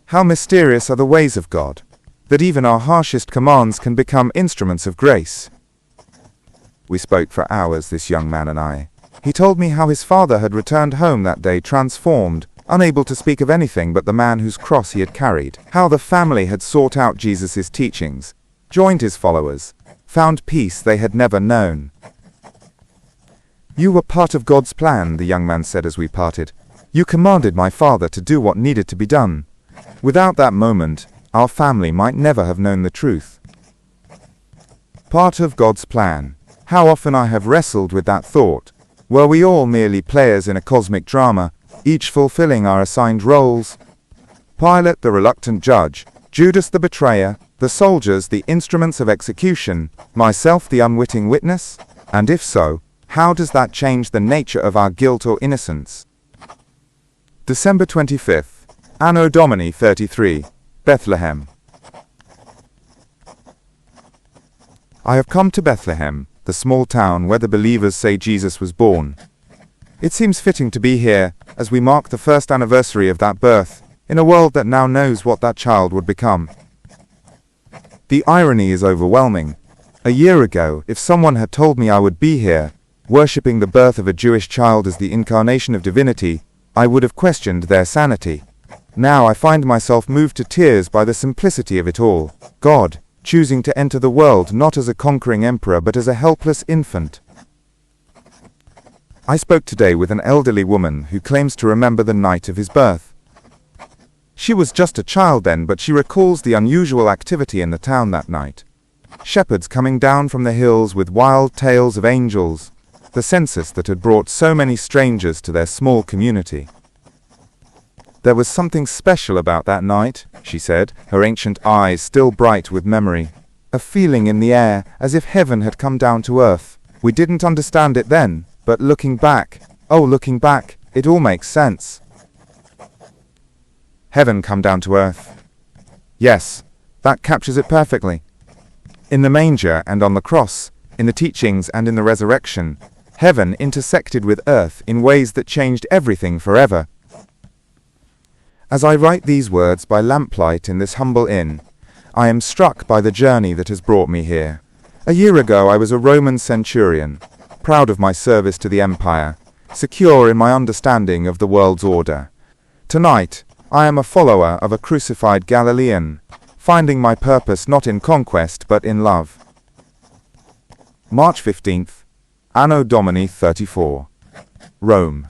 How mysterious are the ways of God, that even our harshest commands can become instruments of grace. We spoke for hours, this young man and I. He told me how his father had returned home that day transformed, unable to speak of anything but the man whose cross he had carried. How the family had sought out Jesus' teachings, joined his followers, found peace they had never known. "You were part of God's plan," the young man said as we parted. "You commanded my father to do what needed to be done. Without that moment, our family might never have known the truth." Part of God's plan. How often I have wrestled with that thought. Were we all merely players in a cosmic drama, each fulfilling our assigned roles? Pilate the reluctant judge, Judas the betrayer, the soldiers the instruments of execution, myself the unwitting witness? And if so, how does that change the nature of our guilt or innocence? December 25th, Anno Domini 33, Bethlehem. I have come to Bethlehem, the small town where the believers say Jesus was born. It seems fitting to be here, as we mark the first anniversary of that birth, in a world that now knows what that child would become. The irony is overwhelming. A year ago, if someone had told me I would be here, worshipping the birth of a Jewish child as the incarnation of divinity, I would have questioned their sanity. Now I find myself moved to tears by the simplicity of it all. God, choosing to enter the world not as a conquering emperor but as a helpless infant. I spoke today with an elderly woman who claims to remember the night of his birth. She was just a child then, but she recalls the unusual activity in the town that night. Shepherds coming down from the hills with wild tales of angels, the census that had brought so many strangers to their small community. There was something special about that night, she said, her ancient eyes still bright with memory. A feeling in the air, as if heaven had come down to earth. We didn't understand it then, but looking back, it all makes sense. Heaven come down to earth. Yes, that captures it perfectly. In the manger and on the cross, in the teachings and in the resurrection, heaven intersected with earth in ways that changed everything forever. As I write these words by lamplight in this humble inn, I am struck by the journey that has brought me here. A year ago I was a Roman centurion, proud of my service to the empire, secure in my understanding of the world's order. Tonight, I am a follower of a crucified Galilean, finding my purpose not in conquest but in love. March 15th, Anno Domini 34, Rome.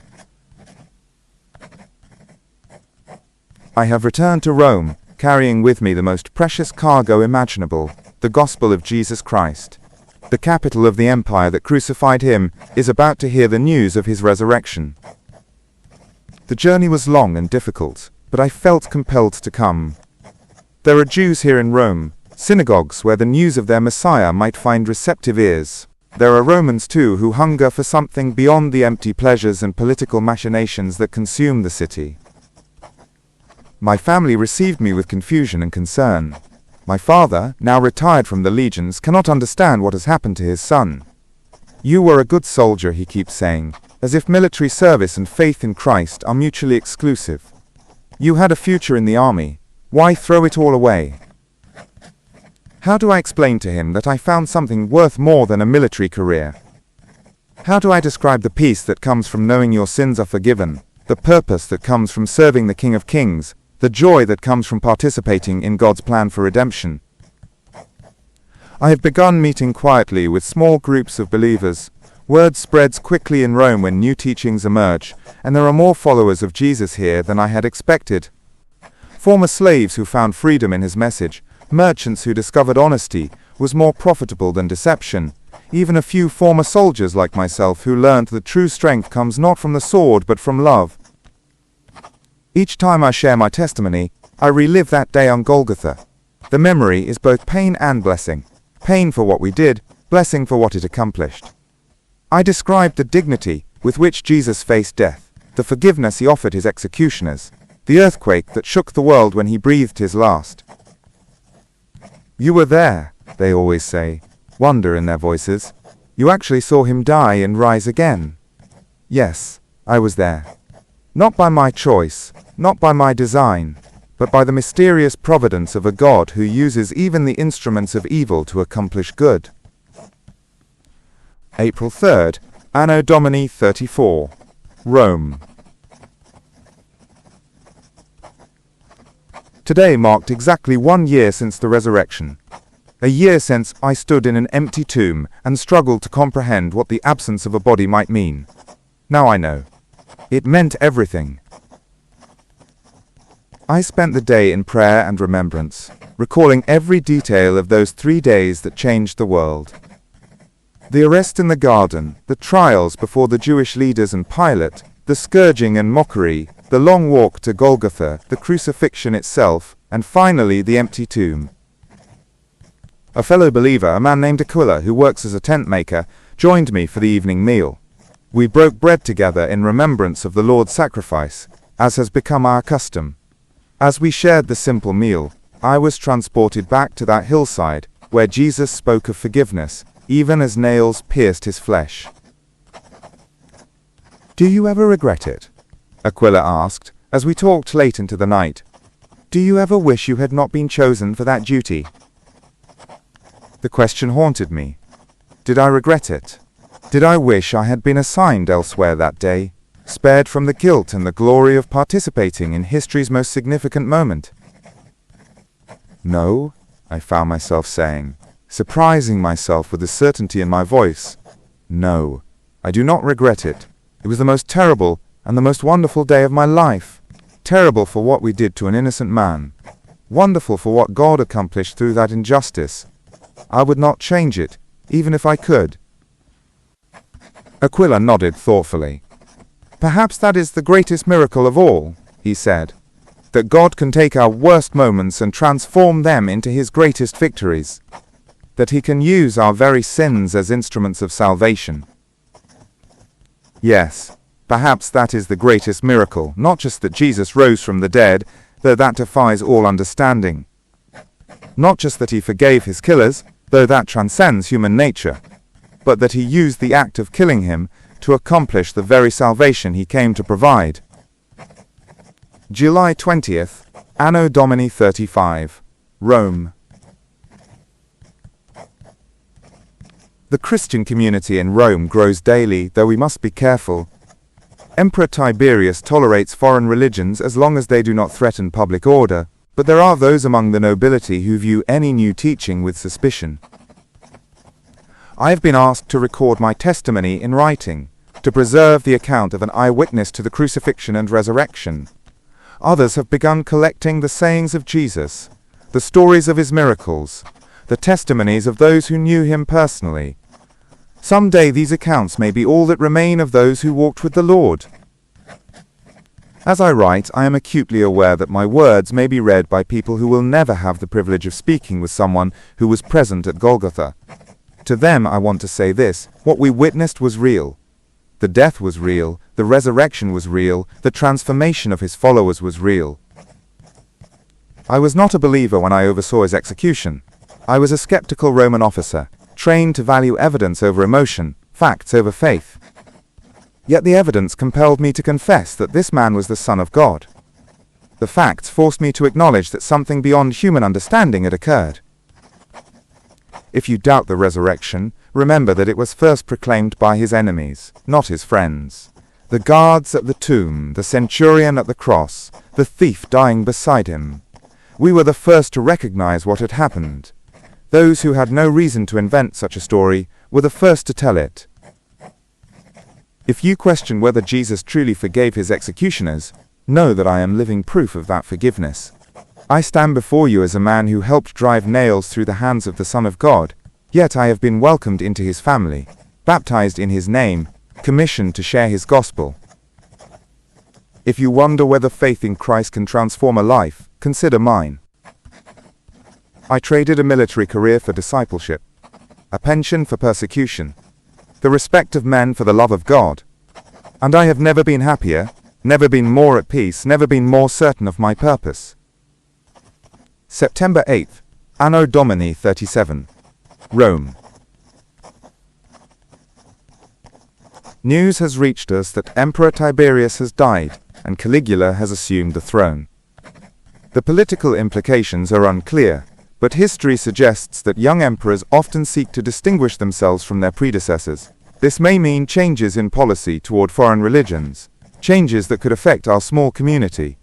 I have returned to Rome, carrying with me the most precious cargo imaginable, the gospel of Jesus Christ. The capital of the empire that crucified him is about to hear the news of his resurrection. The journey was long and difficult, but I felt compelled to come. There are Jews here in Rome, synagogues where the news of their Messiah might find receptive ears. There are Romans too who hunger for something beyond the empty pleasures and political machinations that consume the city. My family received me with confusion and concern. My father, now retired from the legions, cannot understand what has happened to his son. "You were a good soldier," he keeps saying, as if military service and faith in Christ are mutually exclusive. "You had a future in the army. Why throw it all away?" How do I explain to him that I found something worth more than a military career? How do I describe the peace that comes from knowing your sins are forgiven, the purpose that comes from serving the King of Kings, the joy that comes from participating in God's plan for redemption? I have begun meeting quietly with small groups of believers. Word spreads quickly in Rome when new teachings emerge, and there are more followers of Jesus here than I had expected. Former slaves who found freedom in his message, merchants who discovered honesty was more profitable than deception, even a few former soldiers like myself who learned that true strength comes not from the sword but from love. Each time I share my testimony, I relive that day on Golgotha. The memory is both pain and blessing. Pain for what we did, blessing for what it accomplished. I described the dignity with which Jesus faced death, the forgiveness he offered his executioners, the earthquake that shook the world when he breathed his last. "You were there," they always say, wonder in their voices. "You actually saw him die and rise again." Yes, I was there. Not by my choice, not by my design, but by the mysterious providence of a God who uses even the instruments of evil to accomplish good. April 3rd, Anno Domini 34, Rome. Today marked exactly 1 year since the resurrection. A year since I stood in an empty tomb and struggled to comprehend what the absence of a body might mean. Now I know. It meant everything. I spent the day in prayer and remembrance, recalling every detail of those 3 days that changed the world. The arrest in the garden, the trials before the Jewish leaders and Pilate, the scourging and mockery, the long walk to Golgotha, the crucifixion itself, and finally the empty tomb. A fellow believer, a man named Aquila, who works as a tent maker, joined me for the evening meal. We broke bread together in remembrance of the Lord's sacrifice, as has become our custom. As we shared the simple meal, I was transported back to that hillside where Jesus spoke of forgiveness, even as nails pierced his flesh. "Do you ever regret it?" Aquila asked, as we talked late into the night. "Do you ever wish you had not been chosen for that duty?" The question haunted me. Did I regret it? Did I wish I had been assigned elsewhere that day, spared from the guilt and the glory of participating in history's most significant moment? No, I found myself saying, surprising myself with the certainty in my voice. No, I do not regret it. It was the most terrible and the most wonderful day of my life. Terrible for what we did to an innocent man. Wonderful for what God accomplished through that injustice. I would not change it, even if I could. Aquila nodded thoughtfully. "Perhaps that is the greatest miracle of all," he said, "that God can take our worst moments and transform them into his greatest victories. That he can use our very sins as instruments of salvation." Yes, perhaps that is the greatest miracle, not just that Jesus rose from the dead, though that defies all understanding. Not just that he forgave his killers, though that transcends human nature, but that he used the act of killing him to accomplish the very salvation he came to provide. July 20th, Anno Domini 35, Rome. The Christian community in Rome grows daily, though we must be careful. Emperor Tiberius tolerates foreign religions as long as they do not threaten public order, but there are those among the nobility who view any new teaching with suspicion. I have been asked to record my testimony in writing, to preserve the account of an eyewitness to the crucifixion and resurrection. Others have begun collecting the sayings of Jesus, the stories of his miracles, the testimonies of those who knew him personally. Someday these accounts may be all that remain of those who walked with the Lord. As I write, I am acutely aware that my words may be read by people who will never have the privilege of speaking with someone who was present at Golgotha. To them I want to say this: what we witnessed was real. The death was real, the resurrection was real, the transformation of his followers was real. I was not a believer when I oversaw his execution. I was a skeptical Roman officer, trained to value evidence over emotion, facts over faith. Yet the evidence compelled me to confess that this man was the Son of God. The facts forced me to acknowledge that something beyond human understanding had occurred. If you doubt the resurrection, remember that it was first proclaimed by his enemies, not his friends. The guards at the tomb, the centurion at the cross, the thief dying beside him. We were the first to recognize what had happened. Those who had no reason to invent such a story were the first to tell it. If you question whether Jesus truly forgave his executioners, know that I am living proof of that forgiveness. I stand before you as a man who helped drive nails through the hands of the Son of God, yet I have been welcomed into his family, baptized in his name, commissioned to share his gospel. If you wonder whether faith in Christ can transform a life, consider mine. I traded a military career for discipleship, a pension for persecution, the respect of men for the love of God. And I have never been happier, never been more at peace, never been more certain of my purpose. September 8th, Anno Domini 37, Rome. News has reached us that Emperor Tiberius has died and Caligula has assumed the throne. The political implications are unclear, but history suggests that young emperors often seek to distinguish themselves from their predecessors. This may mean changes in policy toward foreign religions, changes that could affect our small community.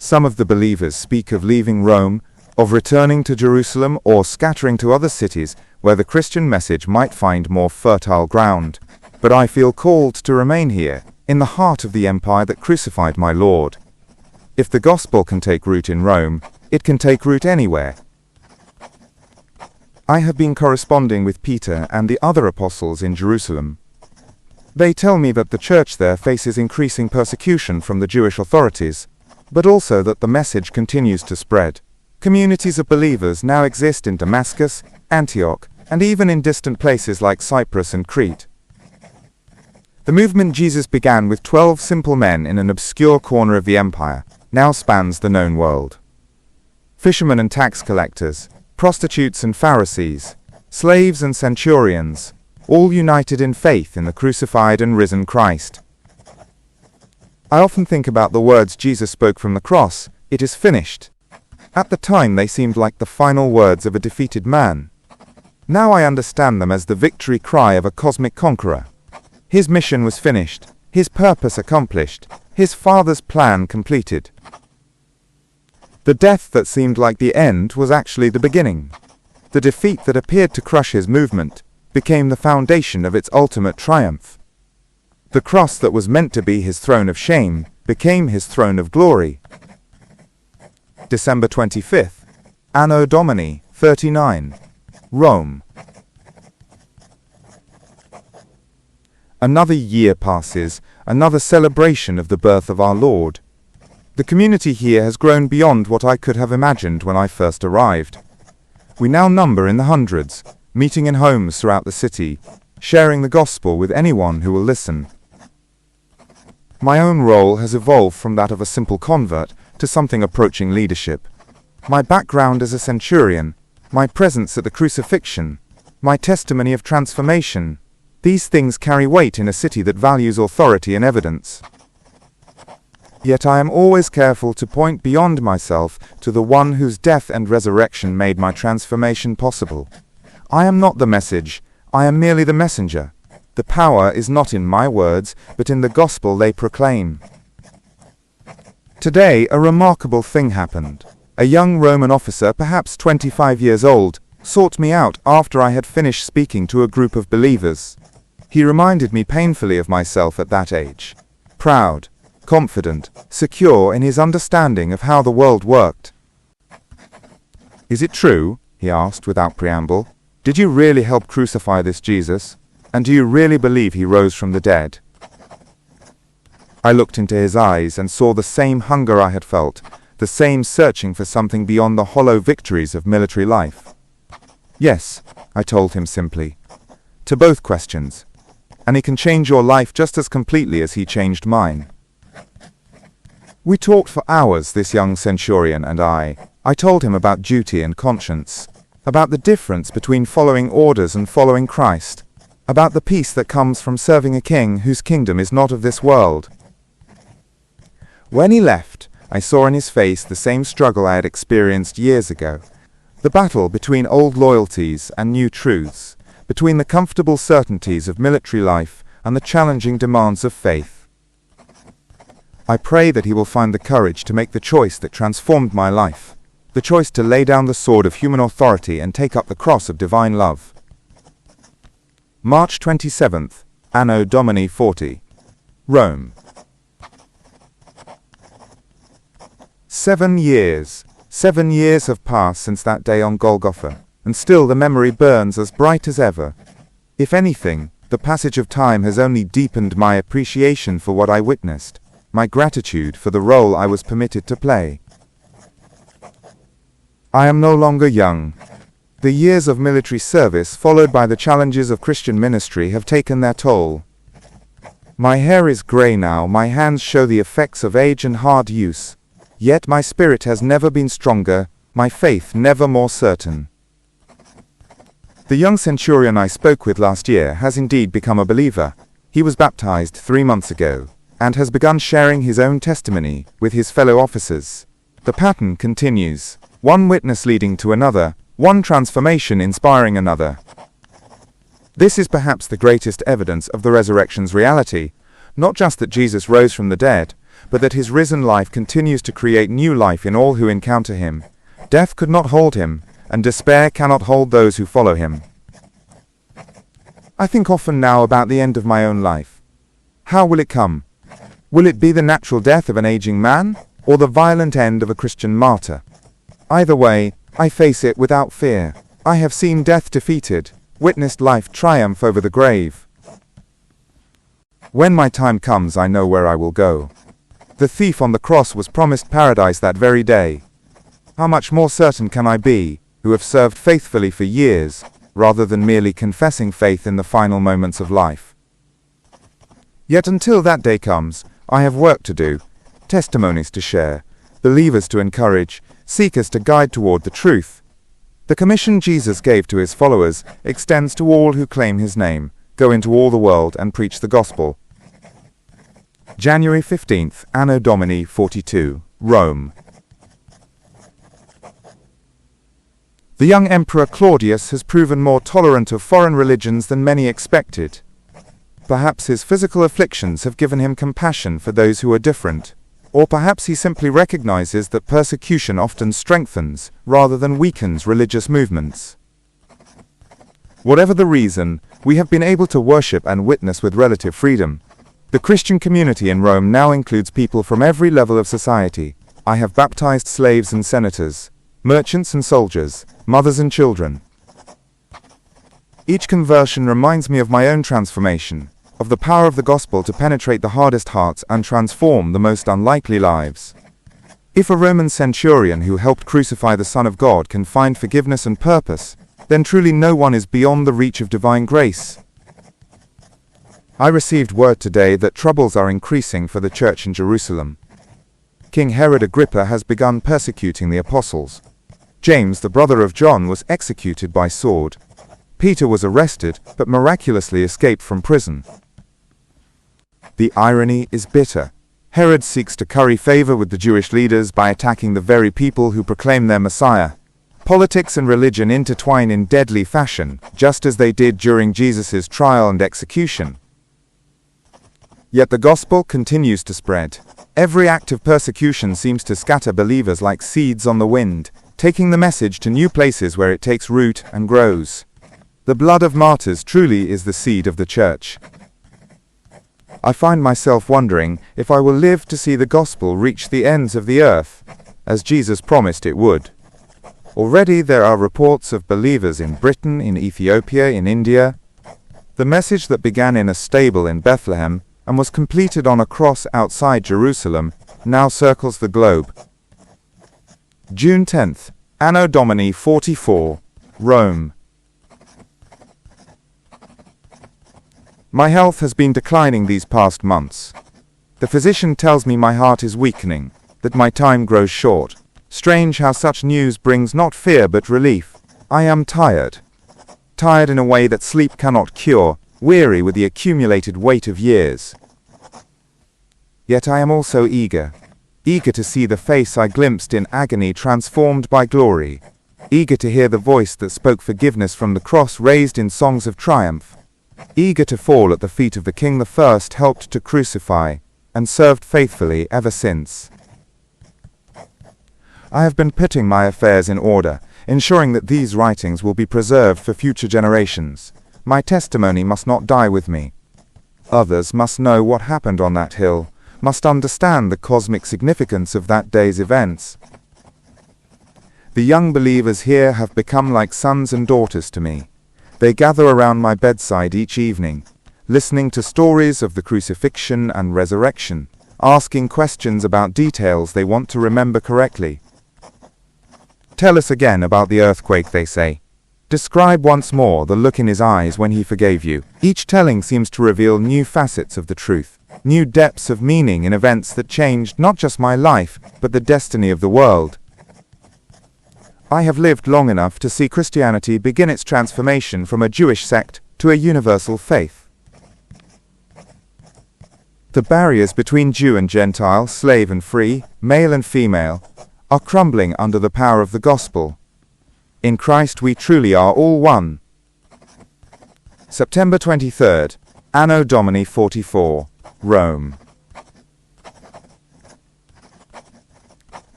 Some of the believers speak of leaving Rome, of returning to Jerusalem, or scattering to other cities where the Christian message might find more fertile ground. But I feel called to remain here, in the heart of the empire that crucified my Lord. If the gospel can take root in Rome, it can take root anywhere. I have been corresponding with Peter and the other apostles in Jerusalem. They tell me that the church there faces increasing persecution from the Jewish authorities, but also that the message continues to spread. Communities of believers now exist in Damascus, Antioch, and even in distant places like Cyprus and Crete. The movement Jesus began with 12 simple men in an obscure corner of the empire now spans the known world. Fishermen and tax collectors, prostitutes and Pharisees, slaves and centurions, all united in faith in the crucified and risen Christ. I often think about the words Jesus spoke from the cross, "It is finished." At the time they seemed like the final words of a defeated man. Now I understand them as the victory cry of a cosmic conqueror. His mission was finished, his purpose accomplished, his Father's plan completed. The death that seemed like the end was actually the beginning. The defeat that appeared to crush his movement became the foundation of its ultimate triumph. The cross that was meant to be his throne of shame became his throne of glory. December 25th, Anno Domini 39, Rome. Another year passes, another celebration of the birth of our Lord. The community here has grown beyond what I could have imagined when I first arrived. We now number in the hundreds, meeting in homes throughout the city, sharing the gospel with anyone who will listen. My own role has evolved from that of a simple convert to something approaching leadership. My background as a centurion, my presence at the crucifixion, my testimony of transformation, these things carry weight in a city that values authority and evidence. Yet I am always careful to point beyond myself to the one whose death and resurrection made my transformation possible. I am not the message, I am merely the messenger. The power is not in my words, but in the gospel they proclaim. Today, a remarkable thing happened. A young Roman officer, perhaps 25 years old, sought me out after I had finished speaking to a group of believers. He reminded me painfully of myself at that age. Proud, confident, secure in his understanding of how the world worked. "Is it true?" he asked without preamble. "Did you really help crucify this Jesus? And do you really believe he rose from the dead?" I looked into his eyes and saw the same hunger I had felt, the same searching for something beyond the hollow victories of military life. "Yes," I told him simply, "to both questions. And he can change your life just as completely as he changed mine." We talked for hours, this young centurion and I. I told him about duty and conscience, about the difference between following orders and following Christ, about the peace that comes from serving a king whose kingdom is not of this world. When he left, I saw in his face the same struggle I had experienced years ago, the battle between old loyalties and new truths, between the comfortable certainties of military life and the challenging demands of faith. I pray that he will find the courage to make the choice that transformed my life, the choice to lay down the sword of human authority and take up the cross of divine love. March 27th, Anno Domini 40, Rome. 7 years have passed since that day on Golgotha, and still the memory burns as bright as ever. If anything, the passage of time has only deepened my appreciation for what I witnessed, my gratitude for the role I was permitted to play. I am no longer young. The years of military service, followed by the challenges of Christian ministry, have taken their toll. My hair is grey now, my hands show the effects of age and hard use. Yet my spirit has never been stronger, my faith never more certain. The young centurion I spoke with last year has indeed become a believer. He was baptized 3 months ago, and has begun sharing his own testimony with his fellow officers. The pattern continues, one witness leading to another, one transformation inspiring another. This is perhaps the greatest evidence of the resurrection's reality, not just that Jesus rose from the dead, but that his risen life continues to create new life in all who encounter him. Death could not hold him, and despair cannot hold those who follow him. I think often now about the end of my own life. How will it come? Will it be the natural death of an aging man, or the violent end of a Christian martyr? Either way, I face it without fear. I have seen death defeated, witnessed life triumph over the grave. When my time comes, I know where I will go. The thief on the cross was promised paradise that very day. How much more certain can I be, who have served faithfully for years, rather than merely confessing faith in the final moments of life? Yet until that day comes, I have work to do, testimonies to share, believers to encourage, seekers to guide toward the truth. The commission Jesus gave to his followers extends to all who claim his name. Go into all the world and preach the gospel. January 15th, Anno Domini 42, Rome. The young Emperor Claudius has proven more tolerant of foreign religions than many expected. Perhaps his physical afflictions have given him compassion for those who are different, or perhaps he simply recognizes that persecution often strengthens, rather than weakens, religious movements. Whatever the reason, we have been able to worship and witness with relative freedom. The Christian community in Rome now includes people from every level of society. I have baptized slaves and senators, merchants and soldiers, mothers and children. Each conversion reminds me of my own transformation, of the power of the gospel to penetrate the hardest hearts and transform the most unlikely lives. If a Roman centurion who helped crucify the Son of God can find forgiveness and purpose, then truly no one is beyond the reach of divine grace. I received word today that troubles are increasing for the church in Jerusalem. King Herod Agrippa has begun persecuting the apostles. James, the brother of John, was executed by sword. Peter was arrested, but miraculously escaped from prison. The irony is bitter. Herod seeks to curry favor with the Jewish leaders by attacking the very people who proclaim their Messiah. Politics and religion intertwine in deadly fashion, just as they did during Jesus' trial and execution. Yet the gospel continues to spread. Every act of persecution seems to scatter believers like seeds on the wind, taking the message to new places where it takes root and grows. The blood of martyrs truly is the seed of the church. I find myself wondering if I will live to see the gospel reach the ends of the earth, as Jesus promised it would. Already there are reports of believers in Britain, in Ethiopia, in India. The message that began in a stable in Bethlehem and was completed on a cross outside Jerusalem now circles the globe. June 10th, Anno Domini 44, Rome. My health has been declining these past months. The physician tells me my heart is weakening, that my time grows short. Strange how such news brings not fear but relief. I am tired. Tired in a way that sleep cannot cure, weary with the accumulated weight of years. Yet I am also eager. Eager to see the face I glimpsed in agony transformed by glory. Eager to hear the voice that spoke forgiveness from the cross raised in songs of triumph. Eager to fall at the feet of the King the first helped to crucify, and served faithfully ever since. I have been putting my affairs in order, ensuring that these writings will be preserved for future generations. My testimony must not die with me. Others must know what happened on that hill, must understand the cosmic significance of that day's events. The young believers here have become like sons and daughters to me. They gather around my bedside each evening, listening to stories of the crucifixion and resurrection, asking questions about details they want to remember correctly. Tell us again about the earthquake, they say. Describe once more the look in his eyes when he forgave you. Each telling seems to reveal new facets of the truth, new depths of meaning in events that changed not just my life, but the destiny of the world. I have lived long enough to see Christianity begin its transformation from a Jewish sect to a universal faith. The barriers between Jew and Gentile, slave and free, male and female, are crumbling under the power of the gospel. In Christ we truly are all one. September 23rd, Anno Domini 44, Rome.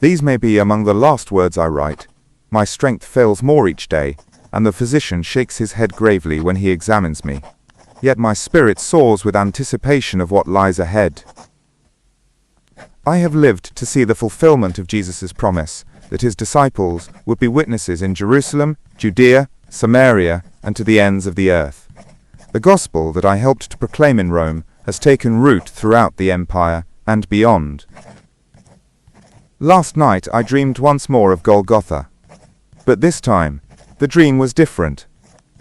These may be among the last words I write. My strength fails more each day, and the physician shakes his head gravely when he examines me. Yet my spirit soars with anticipation of what lies ahead. I have lived to see the fulfillment of Jesus' promise that his disciples would be witnesses in Jerusalem, Judea, Samaria, and to the ends of the earth. The gospel that I helped to proclaim in Rome has taken root throughout the empire and beyond. Last night I dreamed once more of Golgotha. But this time, the dream was different.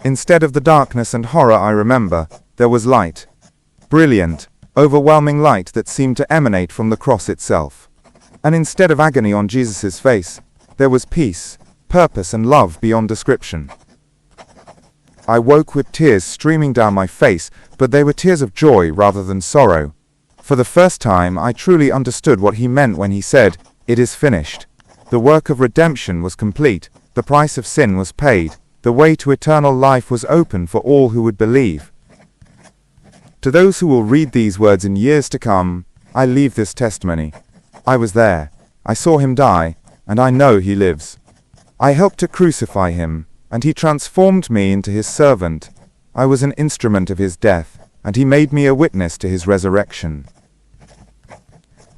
Instead of the darkness and horror I remember, there was light. Brilliant, overwhelming light that seemed to emanate from the cross itself. And instead of agony on Jesus' face, there was peace, purpose and love beyond description. I woke with tears streaming down my face, but they were tears of joy rather than sorrow. For the first time I truly understood what he meant when he said, "It is finished." The work of redemption was complete, the price of sin was paid, the way to eternal life was open for all who would believe. To those who will read these words in years to come, I leave this testimony. I was there, I saw him die, and I know he lives. I helped to crucify him, and he transformed me into his servant. I was an instrument of his death, and he made me a witness to his resurrection.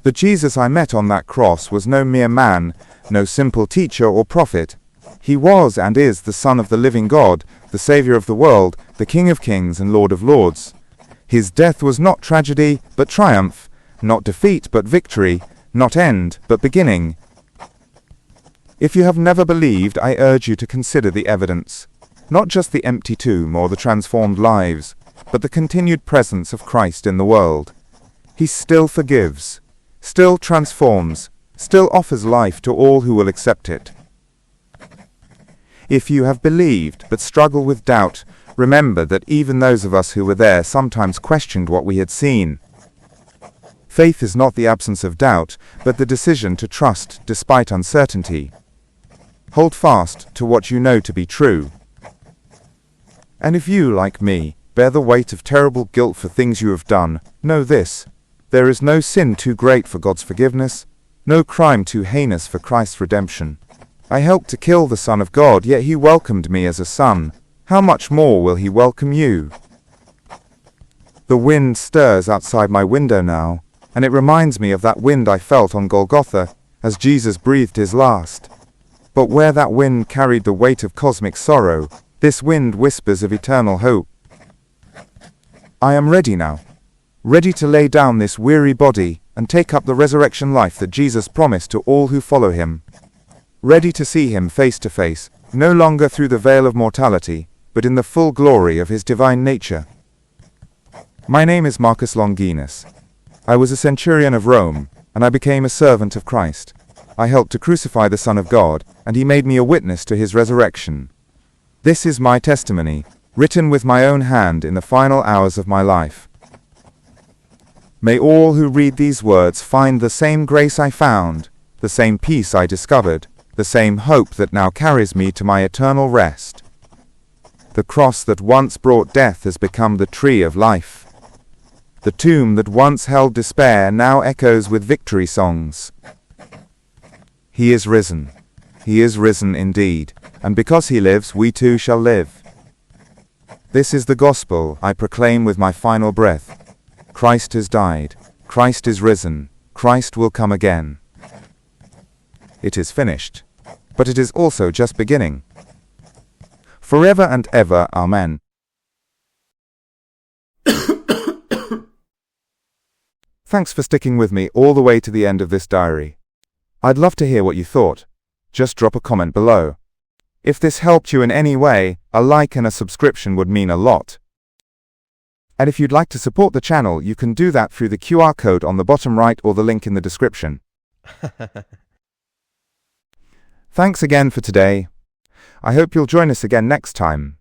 The Jesus I met on that cross was no mere man, no simple teacher or prophet. He was and is the Son of the living God, the Savior of the world, the King of kings and Lord of lords. His death was not tragedy, but triumph, not defeat, but victory, not end, but beginning. If you have never believed, I urge you to consider the evidence. Not just the empty tomb or the transformed lives, but the continued presence of Christ in the world. He still forgives, still transforms, still offers life to all who will accept it. If you have believed but struggle with doubt, remember that even those of us who were there sometimes questioned what we had seen. Faith is not the absence of doubt, but the decision to trust despite uncertainty. Hold fast to what you know to be true. And if you, like me, bear the weight of terrible guilt for things you have done, know this: there is no sin too great for God's forgiveness, no crime too heinous for Christ's redemption. I helped to kill the Son of God, yet he welcomed me as a son. How much more will he welcome you? The wind stirs outside my window now, and it reminds me of that wind I felt on Golgotha as Jesus breathed his last. But where that wind carried the weight of cosmic sorrow, this wind whispers of eternal hope. I am ready now, ready to lay down this weary body and take up the resurrection life that Jesus promised to all who follow him. Ready to see him face to face, no longer through the veil of mortality, but in the full glory of his divine nature. My name is Marcus Longinus. I was a centurion of Rome, and I became a servant of Christ. I helped to crucify the Son of God, and he made me a witness to his resurrection. This is my testimony, written with my own hand in the final hours of my life. May all who read these words find the same grace I found, the same peace I discovered, the same hope that now carries me to my eternal rest. The cross that once brought death has become the tree of life. The tomb that once held despair now echoes with victory songs. He is risen. He is risen indeed, and because he lives, we too shall live. This is the gospel I proclaim with my final breath. Christ has died. Christ is risen. Christ will come again. It is finished. But it is also just beginning. Forever and ever, Amen. Thanks for sticking with me all the way to the end of this diary. I'd love to hear what you thought. Just drop a comment below. If this helped you in any way, a like and a subscription would mean a lot. And if you'd like to support the channel, you can do that through the QR code on the bottom right or the link in the description. Thanks again for today. I hope you'll join us again next time.